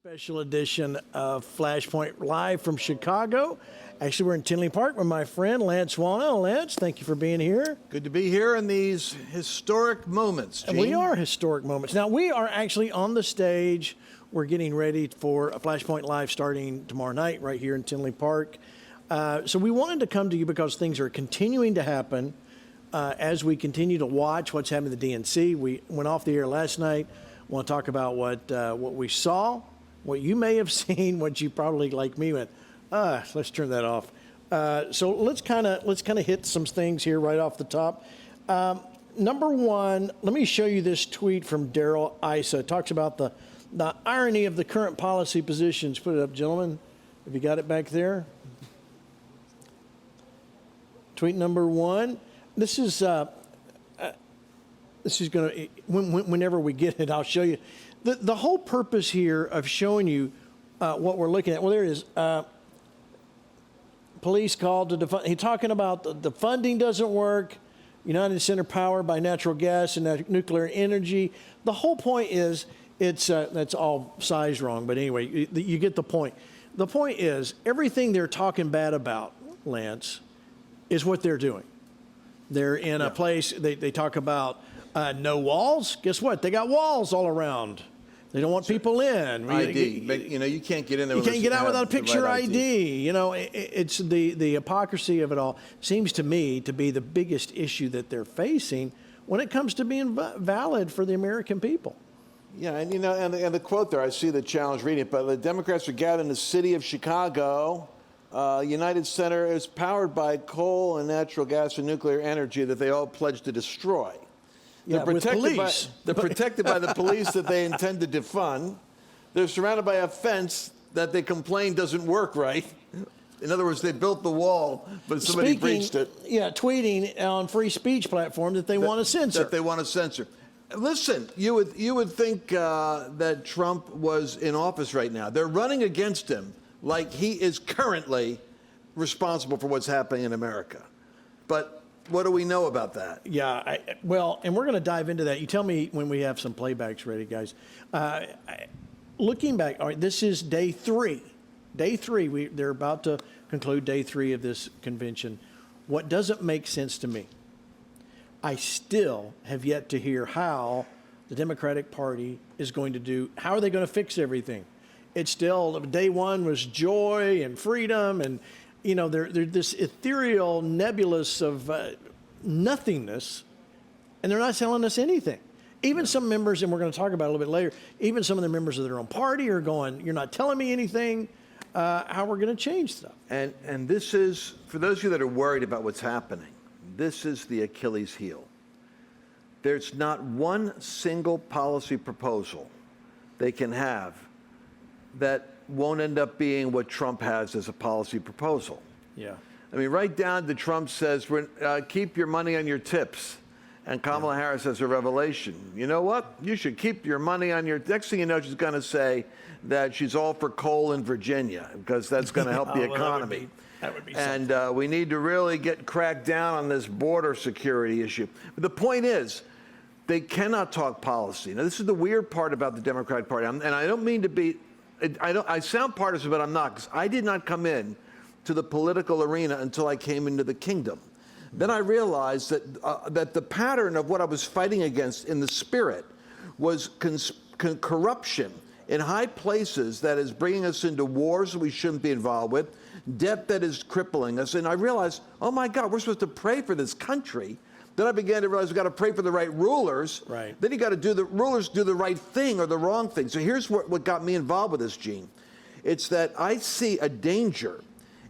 Special edition of FlashPoint live from Chicago. Actually, we're in Tinley Park with my friend Lance Wano. Lance, thank you for being here. Good to be here in these historic moments, Gene. And we are historic moments. Now, we are actually on the stage. We're getting ready for a FlashPoint Live starting tomorrow night right here in Tinley Park. So we wanted to come to you because things are continuing to happen as we continue to watch what's happening at the DNC. We went off the air last night. I want to talk about what we saw, what you may have seen, what you probably, like me, went, let's turn that off. So let's kind of hit some things here right off the top. Number one, let me show you this tweet from Daryl Issa. It talks about the irony of the current policy positions. Put it up, gentlemen. Have you got it back there? Tweet number one. This is going to, whenever we get it, I'll show you. The whole purpose here of showing you what we're looking at, well, there it is. Police called to defund. He's talking about the funding doesn't work. United Center powered by natural gas and nuclear energy. The whole point is, that's all size wrong, but anyway, you get the point. The point is, everything they're talking bad about, Lance, is what they're doing. They're in a place, they talk about no walls. Guess what? They got walls all around. They don't want people in. ID, but you can't get in there. You can't get out without a picture ID. You know, it's the hypocrisy of it all. Seems to me to be the biggest issue that they're facing when it comes to being valid for the American people. Yeah, and and the quote there, I see the challenge reading it, but the Democrats are gathered in the city of Chicago. United Center is powered by coal and natural gas and nuclear energy that they all pledged to destroy. They're protected by the police that they intend to defund. They're surrounded by a fence that they complain doesn't work right. In other words, they built the wall, but somebody breached it. Yeah, tweeting on free speech platform that they want to censor. Listen, you would think that Trump was in office right now. They're running against him like he is currently responsible for what's happening in America. But what do we know about that? Yeah, well, and we're going to dive into that. You tell me when we have some playbacks ready, guys. Looking back, all right, this is day three. Day three, they're about to conclude day three of this convention. What doesn't make sense to me, I still have yet to hear how the Democratic Party is going to do, how are they going to fix everything? It's still, day one was joy and freedom, and they're this ethereal nebulous of nothingness, and they're not telling us anything. Even some members, and we're going to talk about it a little bit later, even some of the members of their own party are going, you're not telling me anything, how we're going to change stuff. And this is, for those of you that are worried about what's happening, this is the Achilles heel. There's not one single policy proposal they can have that won't end up being what Trump has as a policy proposal. Yeah. I mean, right down to Trump says, keep your money on your tips. And Kamala Harris has a revelation. You know what? You should keep your money on your... Next thing you know, she's going to say that she's all for coal in Virginia because that's going to help the economy. That would be something. And we need to really crack down on this border security issue. But the point is, they cannot talk policy. Now, this is the weird part about the Democratic Party. And I don't mean to be... I sound partisan, but I'm not, because I did not come in to the political arena until I came into the kingdom. Then I realized that the pattern of what I was fighting against in the spirit was corruption in high places that is bringing us into wars that we shouldn't be involved with, debt that is crippling us. And I realized, oh my God, we're supposed to pray for this country. Then I began to realize we've got to pray for the right rulers. Right. Then you got to the rulers do the right thing or the wrong thing. So here's what got me involved with this, Gene. It's that I see a danger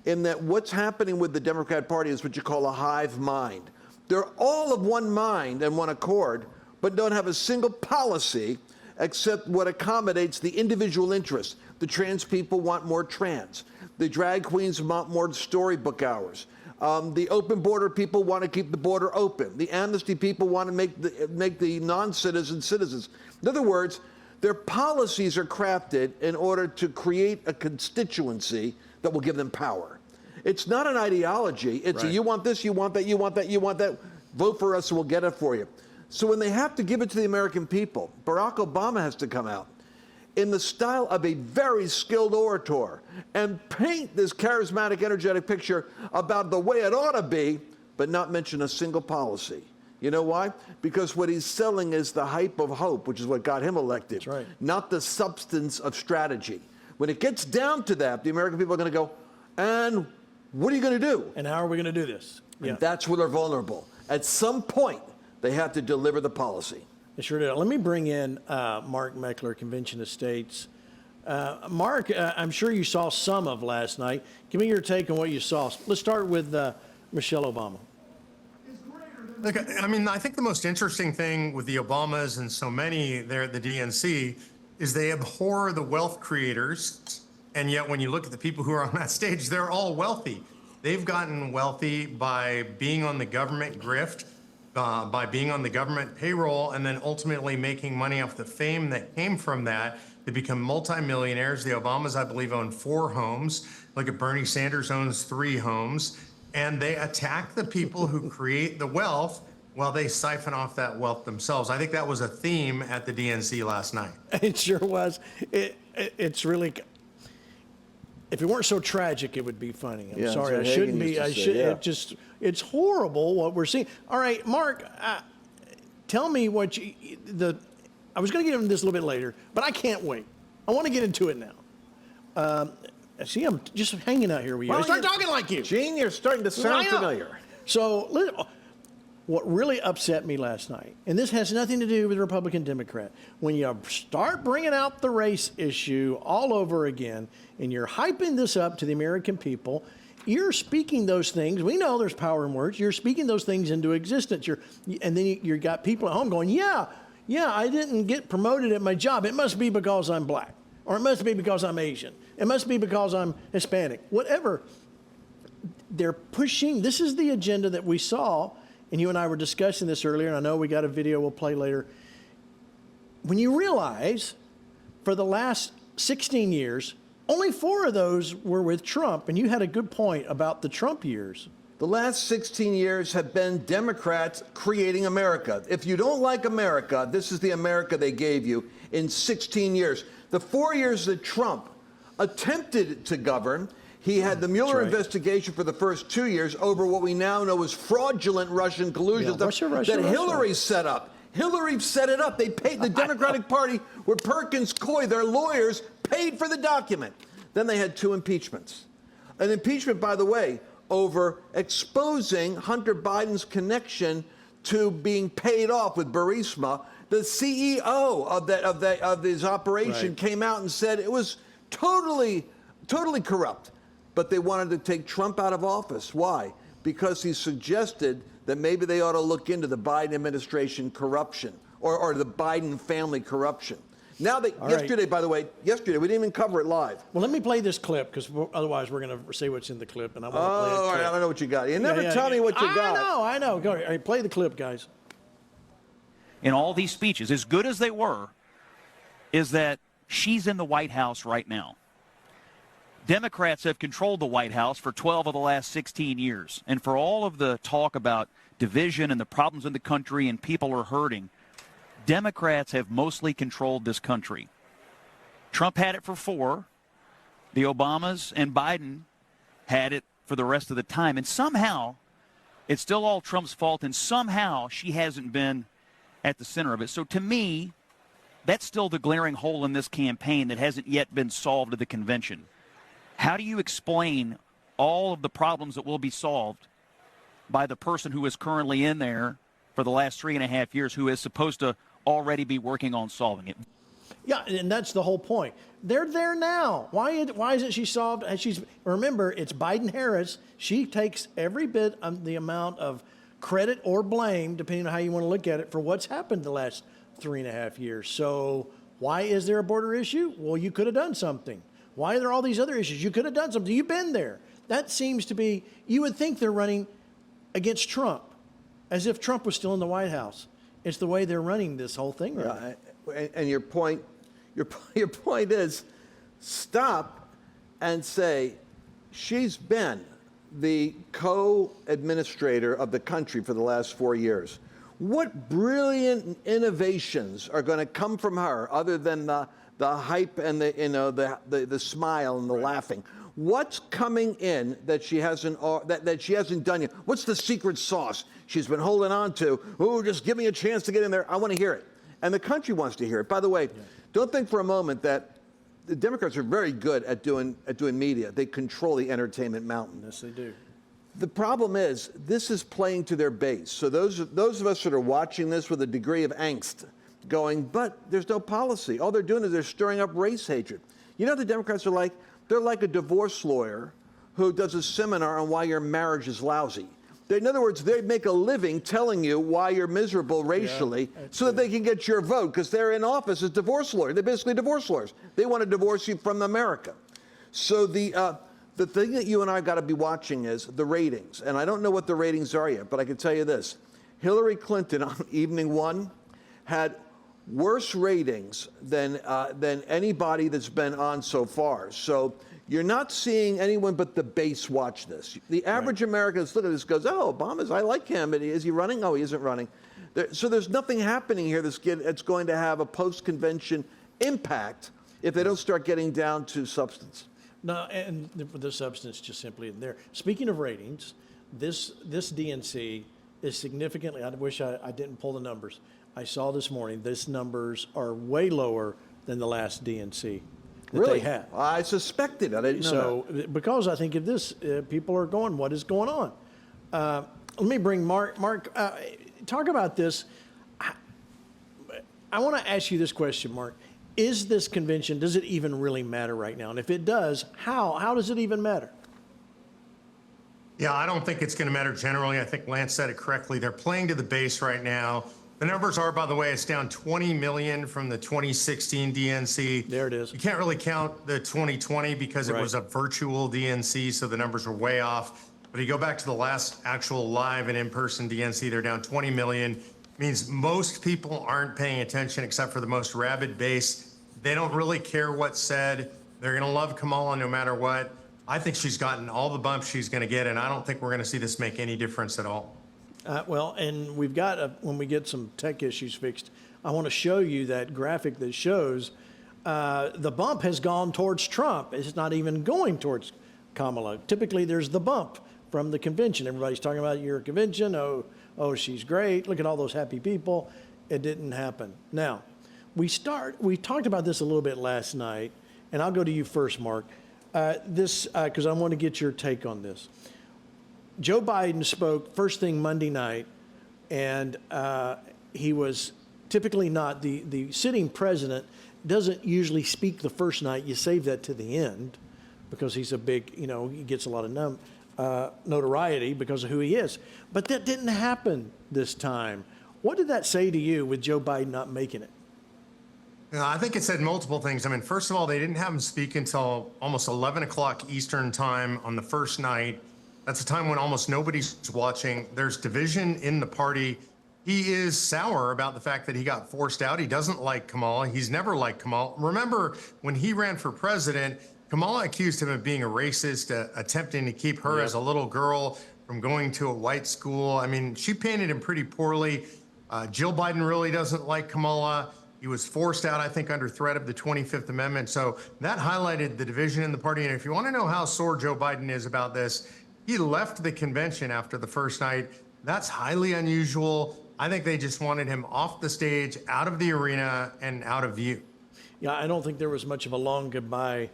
in that what's happening with the Democrat Party is what you call a hive mind. They're all of one mind and one accord, but don't have a single policy except what accommodates the individual interests. The trans people want more trans. The drag queens want more storybook hours. The open border people want to keep the border open. The amnesty people want to make the non-citizens citizens. In other words, their policies are crafted in order to create a constituency that will give them power. It's not an ideology. It's you want this, you want that, you want that, you want that. Vote for us and we'll get it for you. So when they have to give it to the American people, Barack Obama has to come out in the style of a very skilled orator and paint this charismatic, energetic picture about the way it ought to be, but not mention a single policy. You know why? Because what he's selling is the hype of hope, which is what got him elected, That's right. not the substance of strategy. When it gets down to that, the American people are going to go, and what are you going to do? And how are we going to do this? And that's where they're vulnerable. At some point, they have to deliver the policy. They sure do. Let me bring in Mark Meckler, Convention of States. Mark, I'm sure you saw some of last night. Give me your take on what you saw. Let's start with Michelle Obama. Look, I mean, I think the most interesting thing with the Obamas and so many there at the DNC is they abhor the wealth creators. And yet when you look at the people who are on that stage, they're all wealthy. They've gotten wealthy by being on the government grift, by being on the government payroll, and then ultimately making money off the fame that came from that. They become multimillionaires. The Obamas, I believe, own 4 homes. Look at Bernie Sanders owns 3 homes. And they attack the people who create the wealth while they siphon off that wealth themselves. I think that was a theme at the DNC last night. It sure was. It's really, if it weren't so tragic, it would be funny. I'm sorry, I shouldn't be. It's horrible what we're seeing. All right, Mark, tell me what I was going to get into this a little bit later, but I can't wait. I want to get into it now. See, I'm just hanging out here with you. I start talking like you. Gene, you're starting to sound familiar. So, what really upset me last night, and this has nothing to do with Republican, Democrat, when you start bringing out the race issue all over again, and you're hyping this up to the American people, you're speaking those things. We know there's power in words. You're speaking those things into existence. And then you got people at home going, yeah, I didn't get promoted at my job. It must be because I'm black. Or it must be because I'm Asian. It must be because I'm Hispanic. Whatever. They're pushing. This is the agenda that we saw, and you and I were discussing this earlier, and I know we got a video we'll play later. When you realize for the last 16 years, only 4 of those were with Trump, and you had a good point about the Trump years. The last 16 years have been Democrats creating America. If you don't like America, this is the America they gave you in 16 years. The 4 years that Trump attempted to govern, he had the Mueller investigation for the first 2 years over what we now know as fraudulent Russian collusion that Hillary set up. Hillary set it up. They paid the Democratic Party with Perkins Coie, their lawyers, paid for the document. Then they had 2 impeachments. An impeachment, by the way, over exposing Hunter Biden's connection to being paid off with Burisma. The CEO of this operation came out and said it was totally corrupt. But they wanted to take Trump out of office. Why? Because he suggested that maybe they ought to look into the Biden administration corruption or the Biden family corruption. Now, yesterday, by the way, we didn't even cover it live. Well, let me play this clip, because otherwise we're going to say what's in the clip, and I want to play it. All right, I don't know what you got. You never tell me what you got. I know. Go ahead. Play the clip, guys. In all these speeches, as good as they were, is that she's in the White House right now. Democrats have controlled the White House for 12 of the last 16 years. And for all of the talk about division and the problems in the country and people are hurting, Democrats have mostly controlled this country. Trump had it for 4. The Obamas and Biden had it for the rest of the time. And somehow, it's still all Trump's fault, and somehow she hasn't been at the center of it. So to me, that's still the glaring hole in this campaign that hasn't yet been solved at the convention. How do you explain all of the problems that will be solved by the person who is currently in there for the last 3.5 years, who is supposed to already be working on solving it? Yeah, and that's the whole point. They're there now. Why isn't she solved? Remember, it's Biden-Harris. She takes every bit of the amount of credit or blame, depending on how you want to look at it, for what's happened the last 3.5 years. So why is there a border issue? Well, you could have done something. Why are there all these other issues? You could have done something. You've been there. That seems to be, you would think they're running against Trump, as if Trump was still in the White House. It's the way they're running this whole thing right now. And your point is, stop and say, she's been the co-administrator of the country for the last 4 years. What brilliant innovations are going to come from her other than the the hype and the smile and the laughing. What's coming in that she hasn't that she hasn't done yet? What's the secret sauce she's been holding on to? Oh, just give me a chance to get in there. I want to hear it, and the country wants to hear it. By the way, don't think for a moment that the Democrats are very good at doing media. They control the entertainment mountain. Yes, they do. The problem is this is playing to their base. So those of us that are watching this with a degree of angst, going, but there's no policy. All they're doing is they're stirring up race hatred. You know what the Democrats are like? They're like a divorce lawyer who does a seminar on why your marriage is lousy. In other words, they make a living telling you why you're miserable racially so that they can get your vote, because they're in office as divorce lawyers. They're basically divorce lawyers. They want to divorce you from America. So the thing that you and I got to be watching is the ratings. And I don't know what the ratings are yet, but I can tell you this. Hillary Clinton on evening one had worse ratings than anybody that's been on so far. So you're not seeing anyone but the base watch this. The average American that's looking at this goes, oh, Obama's, I like him. Is he running? Oh, he isn't running. So there's nothing happening here that's going to have a post-convention impact if they don't start getting down to substance. No, and the substance just simply isn't there. Speaking of ratings, this DNC is significantly, I wish I didn't pull the numbers. I saw this morning, these numbers are way lower than the last DNC that Really? they had. I suspected. I didn't know that. So, because I think of this, people are going, what is going on? Let me bring Mark. Mark, talk about this. I want to ask you this question, Mark. Is this convention, does it even really matter right now? And if it does, how does it even matter? Yeah, I don't think it's going to matter generally. I think Lance said it correctly. They're playing to the base right now. The numbers are, by the way, it's down 20 million from the 2016 DNC. There it is. You can't really count the 2020 because it was a virtual DNC, so the numbers are way off. But you go back to the last actual live and in-person DNC, they're down 20 million. Means most people aren't paying attention except for the most rabid base. They don't really care what's said. They're going to love Kamala no matter what. I think she's gotten all the bumps she's going to get, and I don't think we're going to see this make any difference at all. Well, and we've got, when we get some tech issues fixed, I want to show you that graphic that shows the bump has gone towards Trump. It's not even going towards Kamala. Typically, there's the bump from the convention. Everybody's talking about your convention. Oh, she's great. Look at all those happy people. It didn't happen. Now, we talked about this a little bit last night, and I'll go to you first, Mark. Because I want to get your take on this. Joe Biden spoke first thing Monday night, and he was typically not, the sitting president doesn't usually speak the first night. You save that to the end because he's a big, he gets a lot of notoriety because of who he is. But that didn't happen this time. What did that say to you with Joe Biden not making it? I think it said multiple things. I mean, first of all, they didn't have him speak until almost 11 o'clock Eastern time on the first night. That's a time when almost nobody's watching. There's division in the party. He is sour about the fact that he got forced out. He doesn't like Kamala. He's never liked Kamala. Remember, when he ran for president, Kamala accused him of being a racist, attempting to keep her as a little girl from going to a white school. I mean, she painted him pretty poorly. Jill Biden really doesn't like Kamala. He was forced out, I think, under threat of the 25th Amendment. So that highlighted the division in the party. And if you want to know how sore Joe Biden is about this, he left the convention after the first night. That's highly unusual. I think they just wanted him off the stage, out of the arena, and out of view. Yeah, I don't think there was much of a long goodbye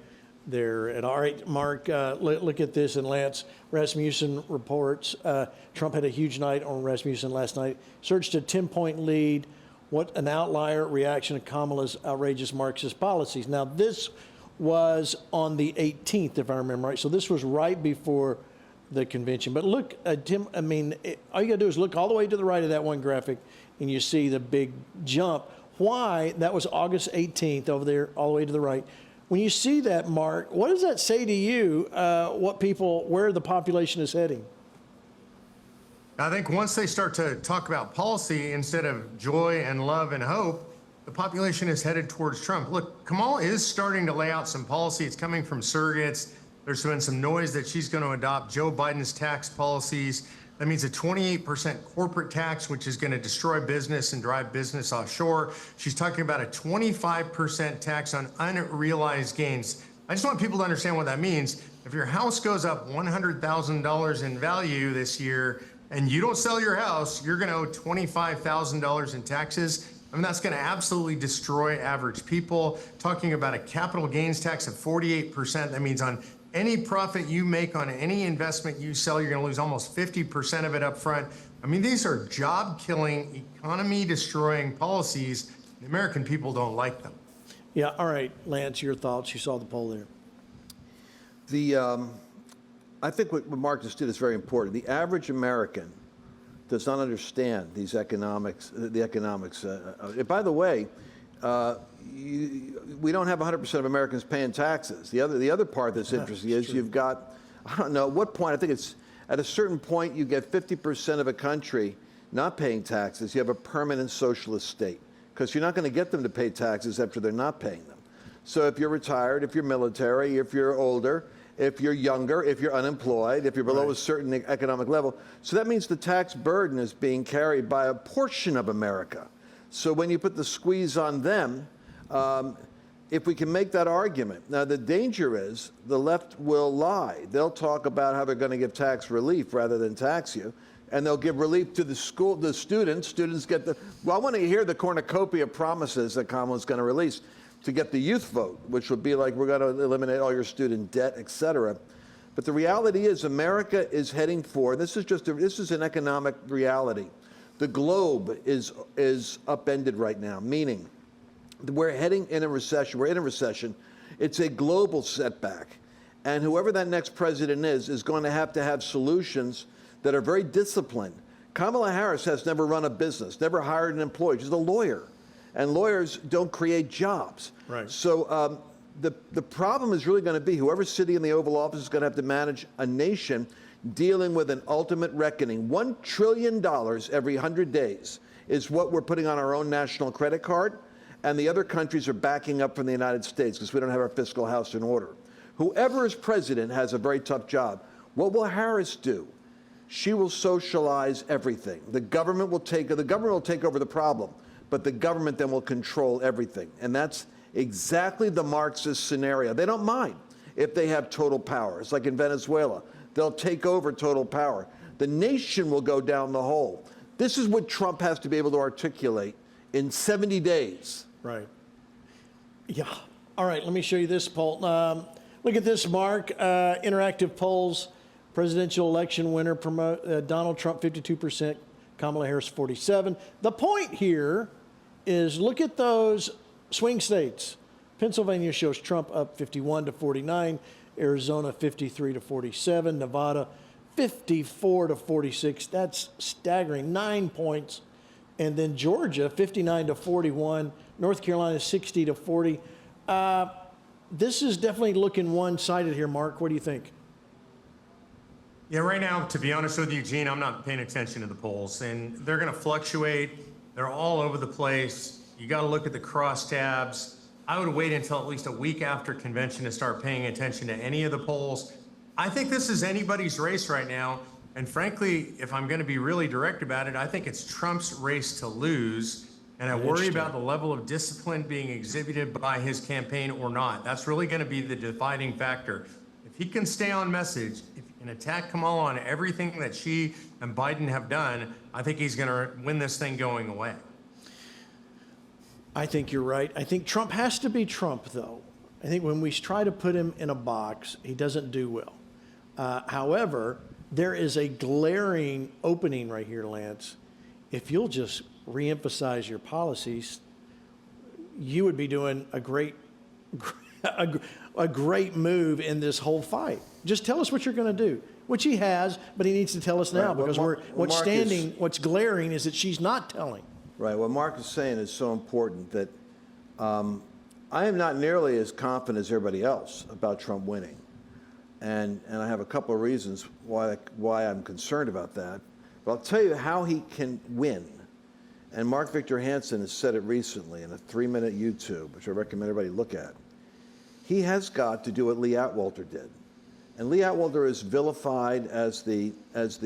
there. And all right, Mark, look at this. And Lance, Rasmussen reports Trump had a huge night on Rasmussen last night. Surged a 10-point lead. What an outlier reaction to Kamala's outrageous Marxist policies. Now, this was on the 18th, if I remember right. So this was right before the convention. But look, Tim, I mean, all you got to do is look all the way to the right of that one graphic, and you see the big jump. Why? That was August 18th over there, all the way to the right. When you see that, Mark, what does that say to you, where the population is heading? I think once they start to talk about policy instead of joy and love and hope, the population is headed towards Trump. Look, Kamala is starting to lay out some policy. It's coming from surrogates. There's been some noise that she's going to adopt Joe Biden's tax policies. That means a 28% corporate tax, which is going to destroy business and drive business offshore. She's talking about a 25% tax on unrealized gains. I just want people to understand what that means. If your house goes up $100,000 in value this year and you don't sell your house, you're going to owe $25,000 in taxes. I mean, that's going to absolutely destroy average people. Talking about a capital gains tax of 48%. That means on any profit you make on any investment you sell, you're going to lose almost 50% of it up front. I mean, these are job-killing, economy-destroying policies. The American people don't like them. Yeah, all right, Lance, your thoughts. You saw the poll there. I think what Mark just did is very important. The average American does not understand these economics, the economics. By the way, we don't have 100% of Americans paying taxes. The other part that's interesting is you've got, I don't know, at what point, I think it's at a certain point you get 50% of a country not paying taxes. You have a permanent socialist state because you're not going to get them to pay taxes after they're not paying them. So if you're retired, if you're military, if you're older, if you're younger, if you're unemployed, if you're below a certain economic level. So that means the tax burden is being carried by a portion of America. So when you put the squeeze on them, if we can make that argument. Now, the danger is the left will lie. They'll talk about how they're going to give tax relief rather than tax you. And they'll give relief to the students. Students get well, I want to hear the cornucopia of promises that Kamala's going to release to get the youth vote, which would be like, we're going to eliminate all your student debt, et cetera. But the reality is America is heading for, this is an economic reality. The globe is upended right now, meaning we're heading in a recession. We're in a recession. It's a global setback. And whoever that next president is going to have solutions that are very disciplined. Kamala Harris has never run a business, never hired an employee. She's a lawyer. And lawyers don't create jobs. Right. So the problem is really going to be whoever's sitting in the Oval Office is going to have to manage a nation dealing with an ultimate reckoning. $1 trillion every 100 days is what we're putting on our own national credit card, and the other countries are backing up from the United States because we don't have our fiscal house in order. Whoever is president has a very tough job. What will Harris do? She will socialize everything. The government will take over the problem, but the government then will control everything. And that's exactly the Marxist scenario. They don't mind if they have total power. It's like in Venezuela. They'll take over total power. The nation will go down the hole. This is what Trump has to be able to articulate in 70 days. Right. Yeah. All right, let me show you this poll. Look at this, Mark. Interactive polls. Presidential election winner, Donald Trump, 52%. Kamala Harris, 47%. The point here is look at those swing states. Pennsylvania shows Trump up 51 to 49. Arizona, 53 to 47. Nevada, 54 to 46. That's staggering, 9 points. And then Georgia, 59 to 41. North Carolina, 60 to 40. This is definitely looking one-sided here, Mark. What do you think? Yeah, right now, to be honest with you, Gene, I'm not paying attention to the polls, and they're going to fluctuate. They're all over the place. You got to look at the crosstabs. I would wait until at least a week after convention to start paying attention to any of the polls. I think this is anybody's race right now, and frankly, if I'm going to be really direct about it, I think it's Trump's race to lose, and I worry about the level of discipline being exhibited by his campaign or not. That's really going to be the dividing factor. If he can stay on message, if he can attack Kamala on everything that she and Biden have done, I think he's going to win this thing going away. I think you're right. I think Trump has to be Trump, though. I think when we try to put him in a box, he doesn't do well. However, there is a glaring opening right here, Lance. If you'll just reemphasize your policies, you would be doing a great move in this whole fight. Just tell us what you're going to do, which he has, but he needs to tell us now because what's glaring is that she's not telling. Right. What Mark is saying is so important that I am not nearly as confident as everybody else about Trump winning. And I have a couple of reasons why I'm concerned about that. But I'll tell you how he can win. And Mark Victor Hansen has said it recently in a 3-minute YouTube, which I recommend everybody look at. He has got to do what Lee Atwater did. And Lee Atwater is vilified as the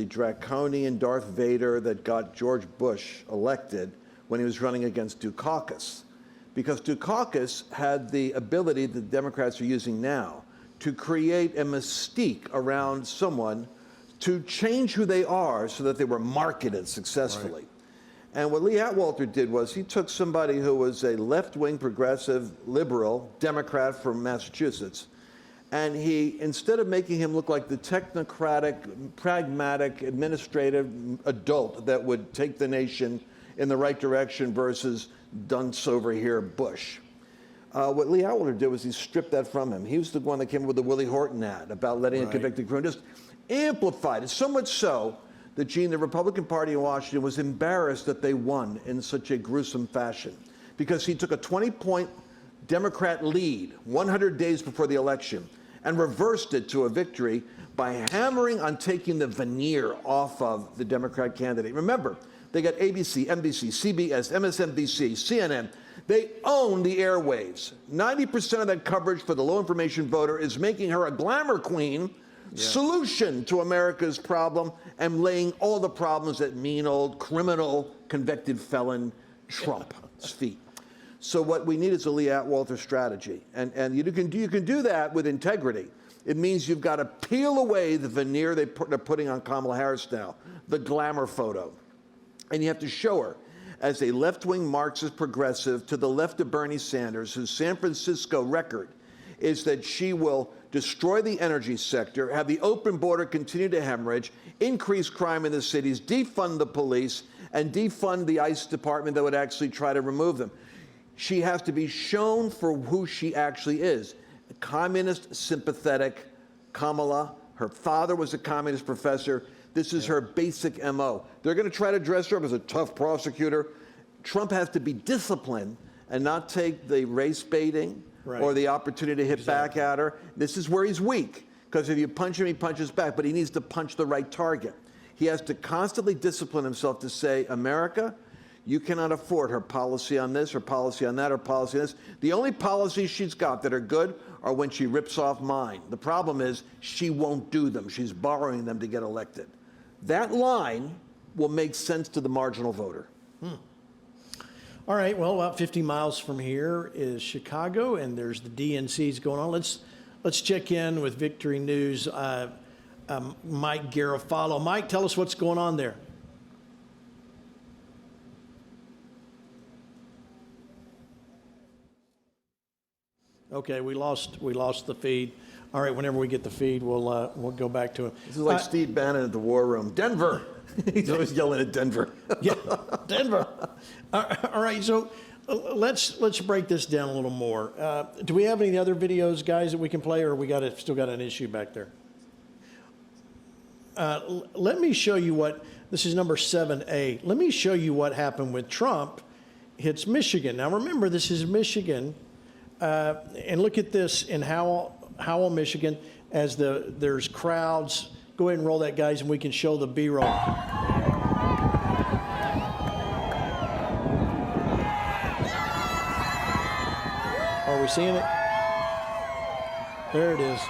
draconian Darth Vader that got George Bush elected when he was running against Dukakis. Because Dukakis had the ability that the Democrats are using now to create a mystique around someone to change who they are so that they were marketed successfully. Right. And what Lee Atwater did was he took somebody who was a left-wing progressive liberal Democrat from Massachusetts, and he, instead of making him look like the technocratic, pragmatic, administrative adult that would take the nation in the right direction versus dunce over here Bush, what Lee Atwater did was he stripped that from him. He was the one that came up with the Willie Horton ad about letting a convicted criminal, just amplified it, so much so that, Gene, the Republican Party in Washington was embarrassed that they won in such a gruesome fashion, because he took a 20-point Democrat lead 100 days before the election and reversed it to a victory by hammering on taking the veneer off of the Democrat candidate. Remember, they got ABC, NBC, CBS, MSNBC, CNN. They own the airwaves. 90% of that coverage for the low-information voter is making her a glamour queen, solution to America's problem, and laying all the problems at mean old criminal convicted felon Trump's feet. So what we need is a Lee Atwater strategy, and you can do that with integrity. It means you've got to peel away the veneer they're putting on Kamala Harris now, the glamour photo, and you have to show her as a left-wing Marxist progressive to the left of Bernie Sanders, whose San Francisco record is that she will destroy the energy sector, have the open border continue to hemorrhage, increase crime in the cities, defund the police, and defund the ICE department that would actually try to remove them. She has to be shown for who she actually is. A communist, sympathetic Kamala. Her father was a communist professor. This is her basic MO. They're going to try to dress her up as a tough prosecutor. Trump has to be disciplined and not take the race baiting or the opportunity to hit back at her. This is where he's weak, because if you punch him, he punches back, but he needs to punch the right target. He has to constantly discipline himself to say, America, you cannot afford her policy on this, her policy on that, her policy on this. The only policies she's got that are good are when she rips off mine. The problem is she won't do them. She's borrowing them to get elected. That line will make sense to the marginal voter. All right, well, about 50 miles from here is Chicago, and there's the DNCs going on. Let's check in with Victory News. Mike Garofalo. Mike, tell us what's going on there. Okay, we lost the feed. All right, whenever we get the feed, we'll go back to him. This is like Steve Bannon at the War Room. Denver. He's always yelling at Denver. Yeah, Denver. All right, so let's break this down a little more. Do we have any other videos, guys, that we can play, or we still got an issue back there? Let me show you what this is, number 7A. Let me show you what happened with Trump hits Michigan. Now remember, this is Michigan, and look at this in Howell, Michigan, as there's crowds. Go ahead and roll that, guys, and we can show the B-roll. Are we seeing it? There it is.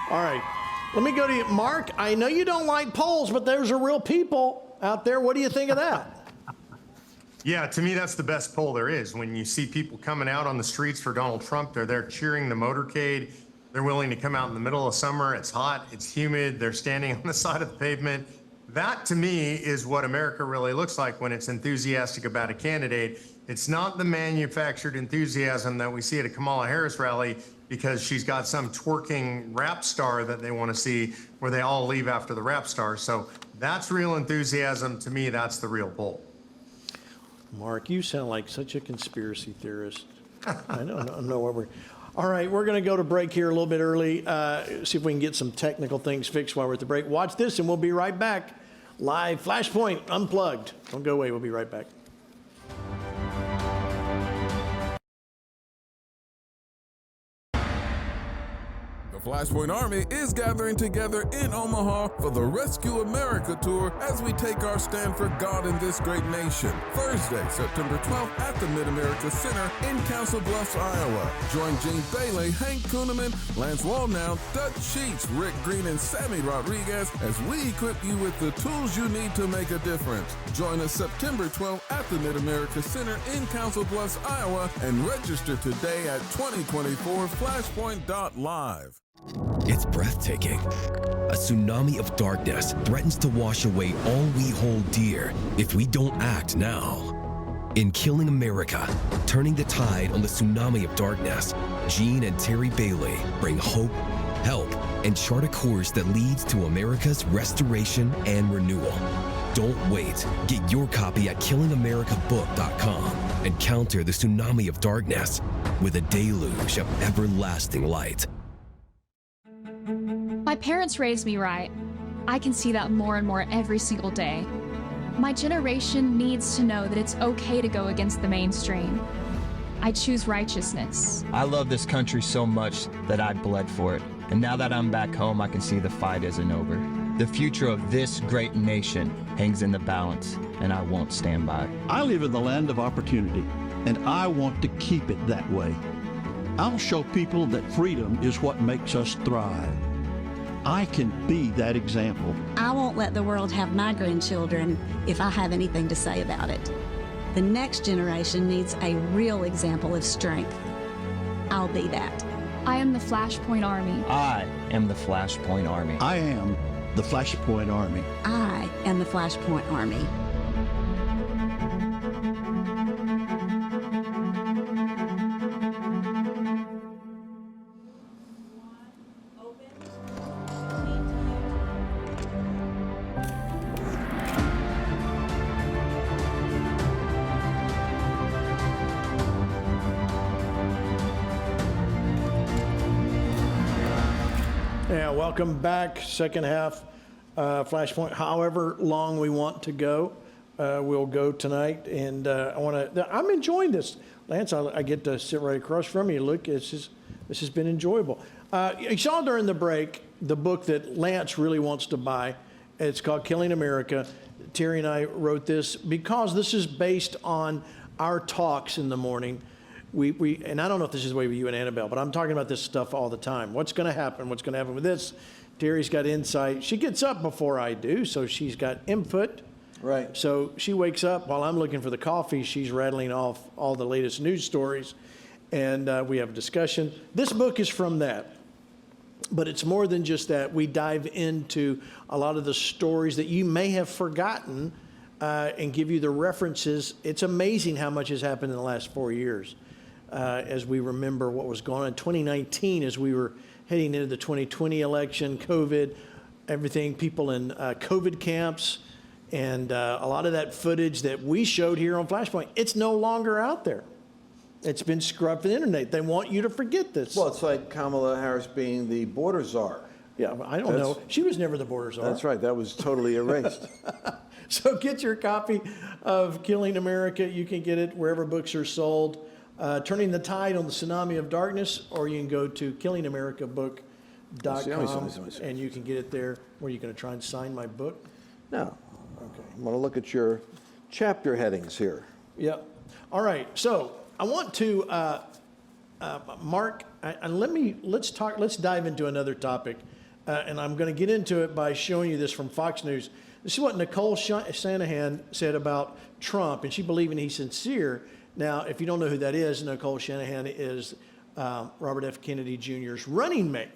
All right, let me go to you. Mark, I know you don't like polls, but there's a real people out there. What do you think of that? Yeah, to me, that's the best poll there is. When you see people coming out on the streets for Donald Trump, they're there cheering the motorcade. They're willing to come out in the middle of summer. It's hot, it's humid. They're standing on the side of the pavement. That, to me, is what America really looks like when it's enthusiastic about a candidate. It's not the manufactured enthusiasm that we see at a Kamala Harris rally because she's got some twerking rap star that they want to see, where they all leave after the rap star. So that's real enthusiasm. To me, that's the real poll. Mark, you sound like such a conspiracy theorist. I don't know where we're... All right, we're going to go to break here a little bit early, see if we can get some technical things fixed while we're at the break. Watch this, and we'll be right back. Live FlashPoint Unplugged. Don't go away. We'll be right back. FlashPoint Army is gathering together in Omaha for the Rescue America Tour as we take our stand for God in this great nation. Thursday, September 12th at the Mid-America Center in Council Bluffs, Iowa. Join Gene Bailey, Hank Kuhneman, Lance Wallnow, Dutch Sheets, Rick Green, and Sammy Rodriguez as we equip you with the tools you need to make a difference. Join us September 12th at the Mid-America Center in Council Bluffs, Iowa, and register today at 2024flashpoint.live. It's breathtaking. A tsunami of darkness threatens to wash away all we hold dear if we don't act now. In Killing America, turning the tide on the tsunami of darkness, Gene and Terry Bailey bring hope, help, and chart a course that leads to America's restoration and renewal. Don't wait. Get your copy at killingamericabook.com and counter the tsunami of darkness with a deluge of everlasting light. My parents raised me right. I can see that more and more every single day. My generation needs to know that it's okay to go against the mainstream. I choose righteousness. I love this country so much that I bled for it. And now that I'm back home, I can see the fight isn't over. The future of this great nation hangs in the balance, and I won't stand by. I live in the land of opportunity, and I want to keep it that way. I'll show people that freedom is what makes us thrive. I can be that example. I won't let the world have my grandchildren if I have anything to say about it. The next generation needs a real example of strength. I'll be that. I am the FlashPoint Army. I am the FlashPoint Army. I am the FlashPoint Army. I am the FlashPoint Army. Yeah, welcome back. Second half, FlashPoint. However long we want to go, we'll go tonight. And I'm enjoying this. Lance, I get to sit right across from you. Look, this has been enjoyable. You saw during the break the book that Lance really wants to buy. It's called Killing America. Terry and I wrote this because this is based on our talks in the morning. And I don't know if this is the way with you and Annabelle, but I'm talking about this stuff all the time. What's going to happen? What's going to happen with this? Terry's got insight. She gets up before I do, so she's got input. Right. So she wakes up while I'm looking for the coffee. She's rattling off all the latest news stories, and we have a discussion. This book is from that, but it's more than just that. We dive into a lot of the stories that you may have forgotten and give you the references. It's amazing how much has happened in the last 4 years. As we remember what was going on in 2019, as we were heading into the 2020 election, COVID, everything, people in COVID camps, and a lot of that footage that we showed here on FlashPoint, it's no longer out there. It's been scrubbed from the internet. They want you to forget this. Well, it's like Kamala Harris being the border czar. Yeah, I don't know. She was never the border czar. That's right. That was totally erased. So get your copy of Killing America. You can get it wherever books are sold. Turning the Tide on the Tsunami of Darkness, or you can go to killingamericabook.com and you can get it there. Were you going to try and sign my book? No. Okay. I'm going to look at your chapter headings here. Yep. All right. So I want to, Mark, and let's dive into another topic. And I'm going to get into it by showing you this from Fox News. This is what Nicole Shanahan said about Trump, and she believing he's sincere. Now, if you don't know who that is, Nicole Shanahan is Robert F. Kennedy Jr.'s running mate.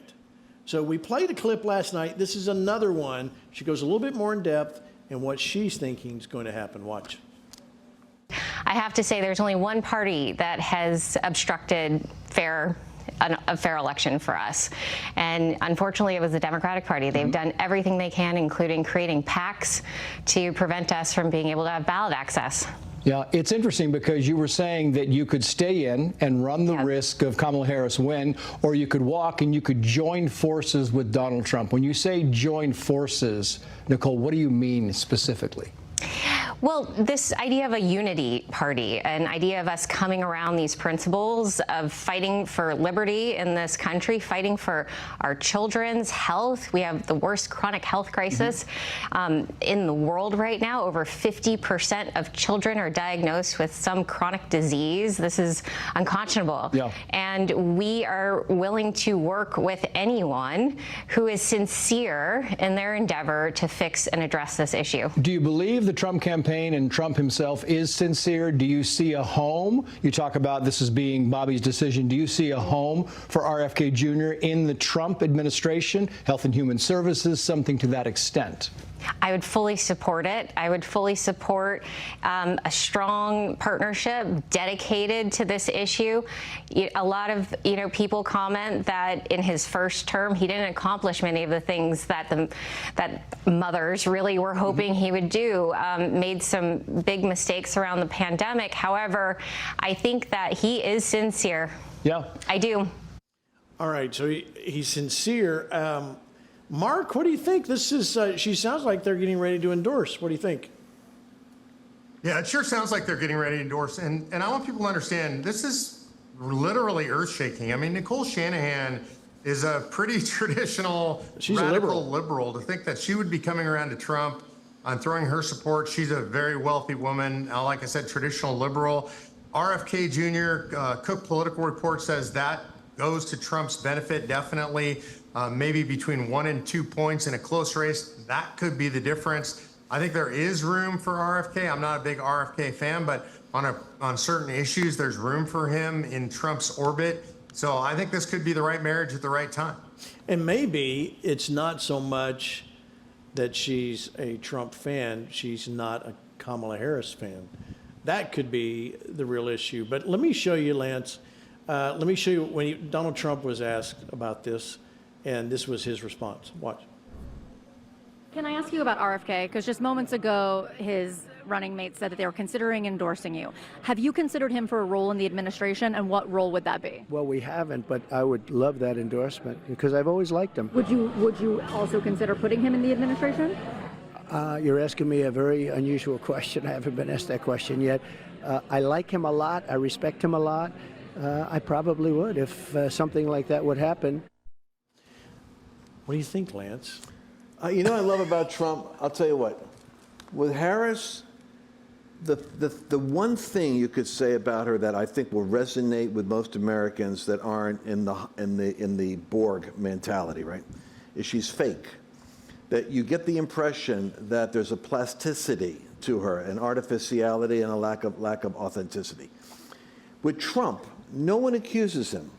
So we played a clip last night. This is another one. She goes a little bit more in depth in what she's thinking is going to happen. Watch. I have to say there's only one party that has obstructed a fair election for us. And unfortunately, it was the Democratic Party. They've done everything they can, including creating PACs to prevent us from being able to have ballot access. Yeah, it's interesting because you were saying that you could stay in and run the risk of Kamala Harris win, or you could walk and you could join forces with Donald Trump. When you say join forces, Nicole, what do you mean specifically? Well, this idea of a unity party, an idea of us coming around these principles of fighting for liberty in this country, fighting for our children's health. We have the worst chronic health crisis in the world right now. Over 50% of children are diagnosed with some chronic disease. This is unconscionable. Yeah. And we are willing to work with anyone who is sincere in their endeavor to fix and address this issue. Do you believe the Trump campaign and Trump himself is sincere? Do you see a home? You talk about this as being Bobby's decision. Do you see a home for RFK Jr. in the Trump administration, Health and Human Services, something to that extent? I would fully support it. I would fully support a strong partnership dedicated to this issue. A lot of people comment that in his first term he didn't accomplish many of the things that mothers really were hoping he would do. Made some big mistakes around the pandemic. However, I think that he is sincere. Yeah, I do. All right, so he's sincere. Mark, what do you think? This is, she sounds like they're getting ready to endorse. What do you think? Yeah, it sure sounds like they're getting ready to endorse. And I want people to understand, this is literally earth-shaking. I mean, Nicole Shanahan is a pretty traditional, She's radical liberal. To think that she would be coming around to Trump on throwing her support. She's a very wealthy woman. Like I said, traditional liberal. RFK Jr., Cook Political Report says that goes to Trump's benefit, definitely. Maybe between 1 and 2 points in a close race. That could be the difference. I think there is room for RFK. I'm not a big RFK fan, but on certain issues, there's room for him in Trump's orbit. So I think this could be the right marriage at the right time. And maybe it's not so much that she's a Trump fan, she's not a Kamala Harris fan. That could be the real issue. But let me show you, Lance. Let me show you when Donald Trump was asked about this, and this was his response. Watch. Can I ask you about RFK? Because just moments ago, his running mate said that they were considering endorsing you. Have you considered him for a role in the administration, and what role would that be? Well, we haven't, but I would love that endorsement because I've always liked him. Would you also consider putting him in the administration? You're asking me a very unusual question. I haven't been asked that question yet. I like him a lot. I respect him a lot. I probably would if something like that would happen. What do you think, Lance? You know what I love about Trump? I'll tell you what. With Harris, the one thing you could say about her that I think will resonate with most Americans that aren't in the Borg mentality, right, is she's fake. That you get the impression that there's a plasticity to her, an artificiality, and a lack of authenticity. With Trump, no one accuses him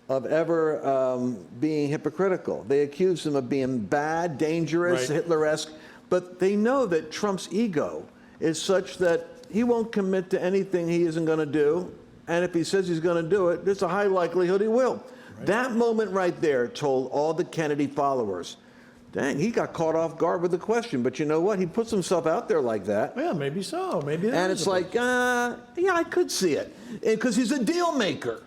of ever being hypocritical. They accuse him of being bad, dangerous, right, Hitler-esque, but they know that Trump's ego is such that he won't commit to anything he isn't going to do, and if he says he's going to do it, there's a high likelihood he will. Right. That moment right there told all the Kennedy followers, dang, he got caught off guard with the question, but you know what? He puts himself out there like that. Yeah, maybe so. Maybe that and is it's like, yeah, I could see it, because he's a deal maker.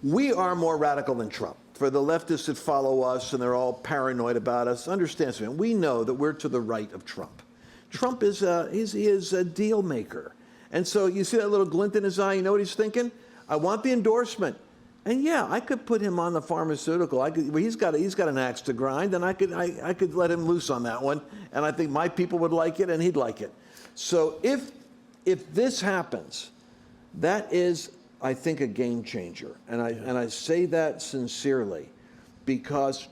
We are more radical than Trump. For the leftists that follow us and they're all paranoid about us, understand something. We know that we're to the right of Trump. Trump is he is a deal maker. And so you see that little glint in his eye, you know what he's thinking? I want the endorsement. And yeah, I could put him on the pharmaceutical. He's got an axe to grind, and I could let him loose on that one. And I think my people would like it, and he'd like it. So if this happens, that is, I think, a game changer. And I say that sincerely, because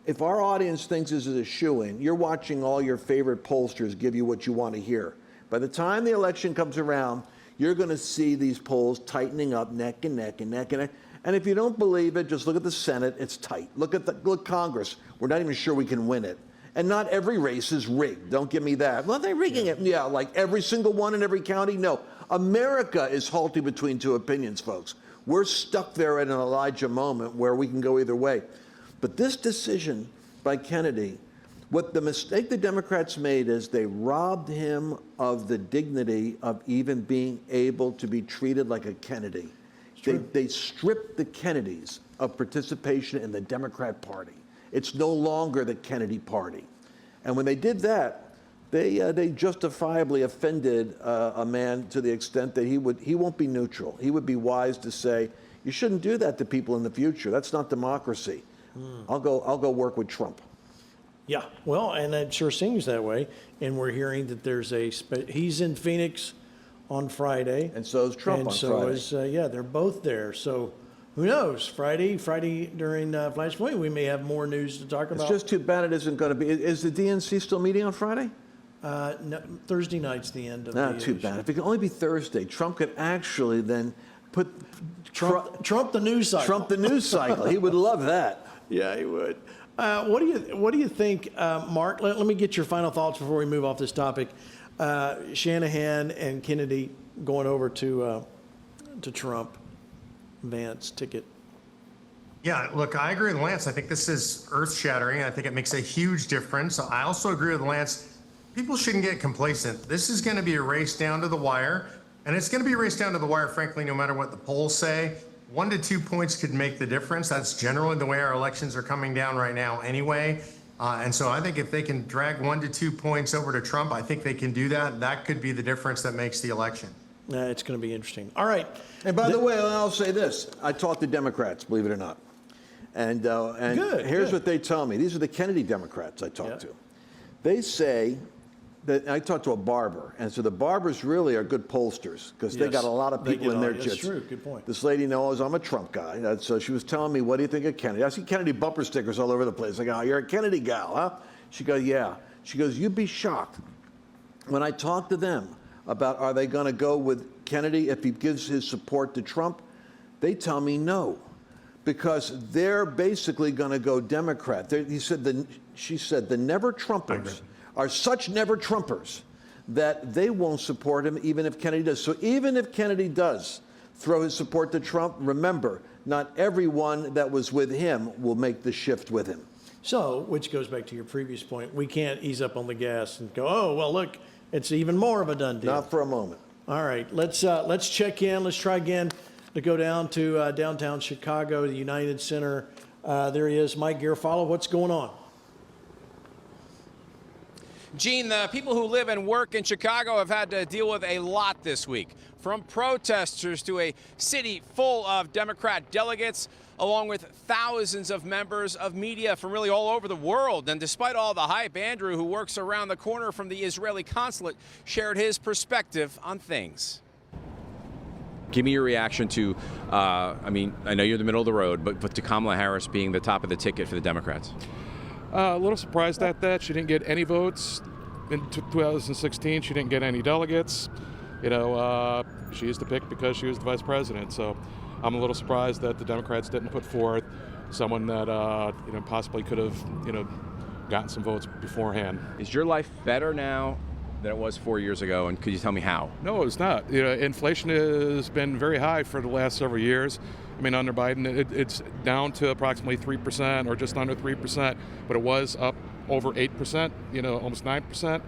if our audience thinks this is a shoo-in, you're watching all your favorite pollsters give you what you want to hear. By the time the election comes around, you're going to see these polls tightening up neck and neck and neck and neck. And if you don't believe it, just look at the Senate. It's tight. Look Congress. We're not even sure we can win it. And not every race is rigged. Don't give me that. Well, they're rigging it. Yeah, like every single one in every county? No. America is halted between two opinions, folks. We're stuck there at an Elijah moment where we can go either way. But this decision by Kennedy, what the mistake the Democrats made is they robbed him of the dignity of even being able to be treated like a Kennedy. They stripped the Kennedys of participation in the Democrat Party. It's no longer the Kennedy Party. And when they did that, they justifiably offended a man to the extent that he won't be neutral. He would be wise to say, you shouldn't do that to people in the future. That's not democracy. I'll go work with Trump. Yeah, well, and it sure seems that way. And we're hearing that there's he's in Phoenix on Friday. And so is Trump on Friday. And so is, they're both there. So who knows? Friday during FlashPoint, we may have more news to talk about. It's just too bad it isn't going to be. Is the DNC still meeting on Friday? No, Thursday night's the end of the Not too bad. If it could only be Thursday, Trump could actually then put Trump the news cycle. Trump the news cycle. He would love that. Yeah, he would. What do you think, Mark? Let me get your final thoughts before we move off this topic. Shanahan and Kennedy going over to Trump, Vance ticket. Yeah, look, I agree with Lance. I think this is earth-shattering. I think it makes a huge difference. I also agree with Lance. People shouldn't get complacent. This is going to be a race down to the wire, and it's going to be a race down to the wire, frankly, no matter what the polls say. 1 to 2 points could make the difference. That's generally the way our elections are coming down right now anyway. And so I think if they can drag 1 to 2 points over to Trump, I think they can do that. That could be the difference that makes the election. It's going to be interesting. All right. And by the way, I'll say this. I talked to Democrats, believe it or not. And here's what they tell me. These are the Kennedy Democrats I talked to. They say that I talked to a barber, and so the barbers really are good pollsters because they got a lot of people in their jits. That's true. Good point. This lady knows I'm a Trump guy, so she was telling me, what do you think of Kennedy? I see Kennedy bumper stickers all over the place. I go, oh, you're a Kennedy gal, huh? She goes, yeah. She goes, you'd be shocked. When I talk to them about are they going to go with Kennedy if he gives his support to Trump, they tell me no. Because they're basically going to go Democrat. She said the never Trumpers are such never Trumpers that they won't support him even if Kennedy does. So even if Kennedy does throw his support to Trump, remember, not everyone that was with him will make the shift with him. So, which goes back to your previous point, we can't ease up on the gas and go, oh, well, look, it's even more of a done deal. Not for a moment. All right, let's check in. Let's try again to go down to downtown Chicago, the United Center. There he is, Mike Garofalo. What's going on? Gene, the people who live and work in Chicago have had to deal with a lot this week, from protesters to a city full of Democrat delegates, along with thousands of members of media from really all over the world. And despite all the hype, Andrew, who works around the corner from the Israeli consulate, shared his perspective on things. Give me your reaction to, I know you're in the middle of the road, but to Kamala Harris being the top of the ticket for the Democrats. A little surprised at that. She didn't get any votes in 2016. She didn't get any delegates. She is the pick because she was the vice president. So I'm a little surprised that the Democrats didn't put forth someone that possibly could have gotten some votes beforehand. Is your life better now than it was 4 years ago, and could you tell me how? No, it's not. Inflation has been very high for the last several years. Under Biden, it's down to approximately 3% or just under 3%, but it was up over 8%, almost 9%.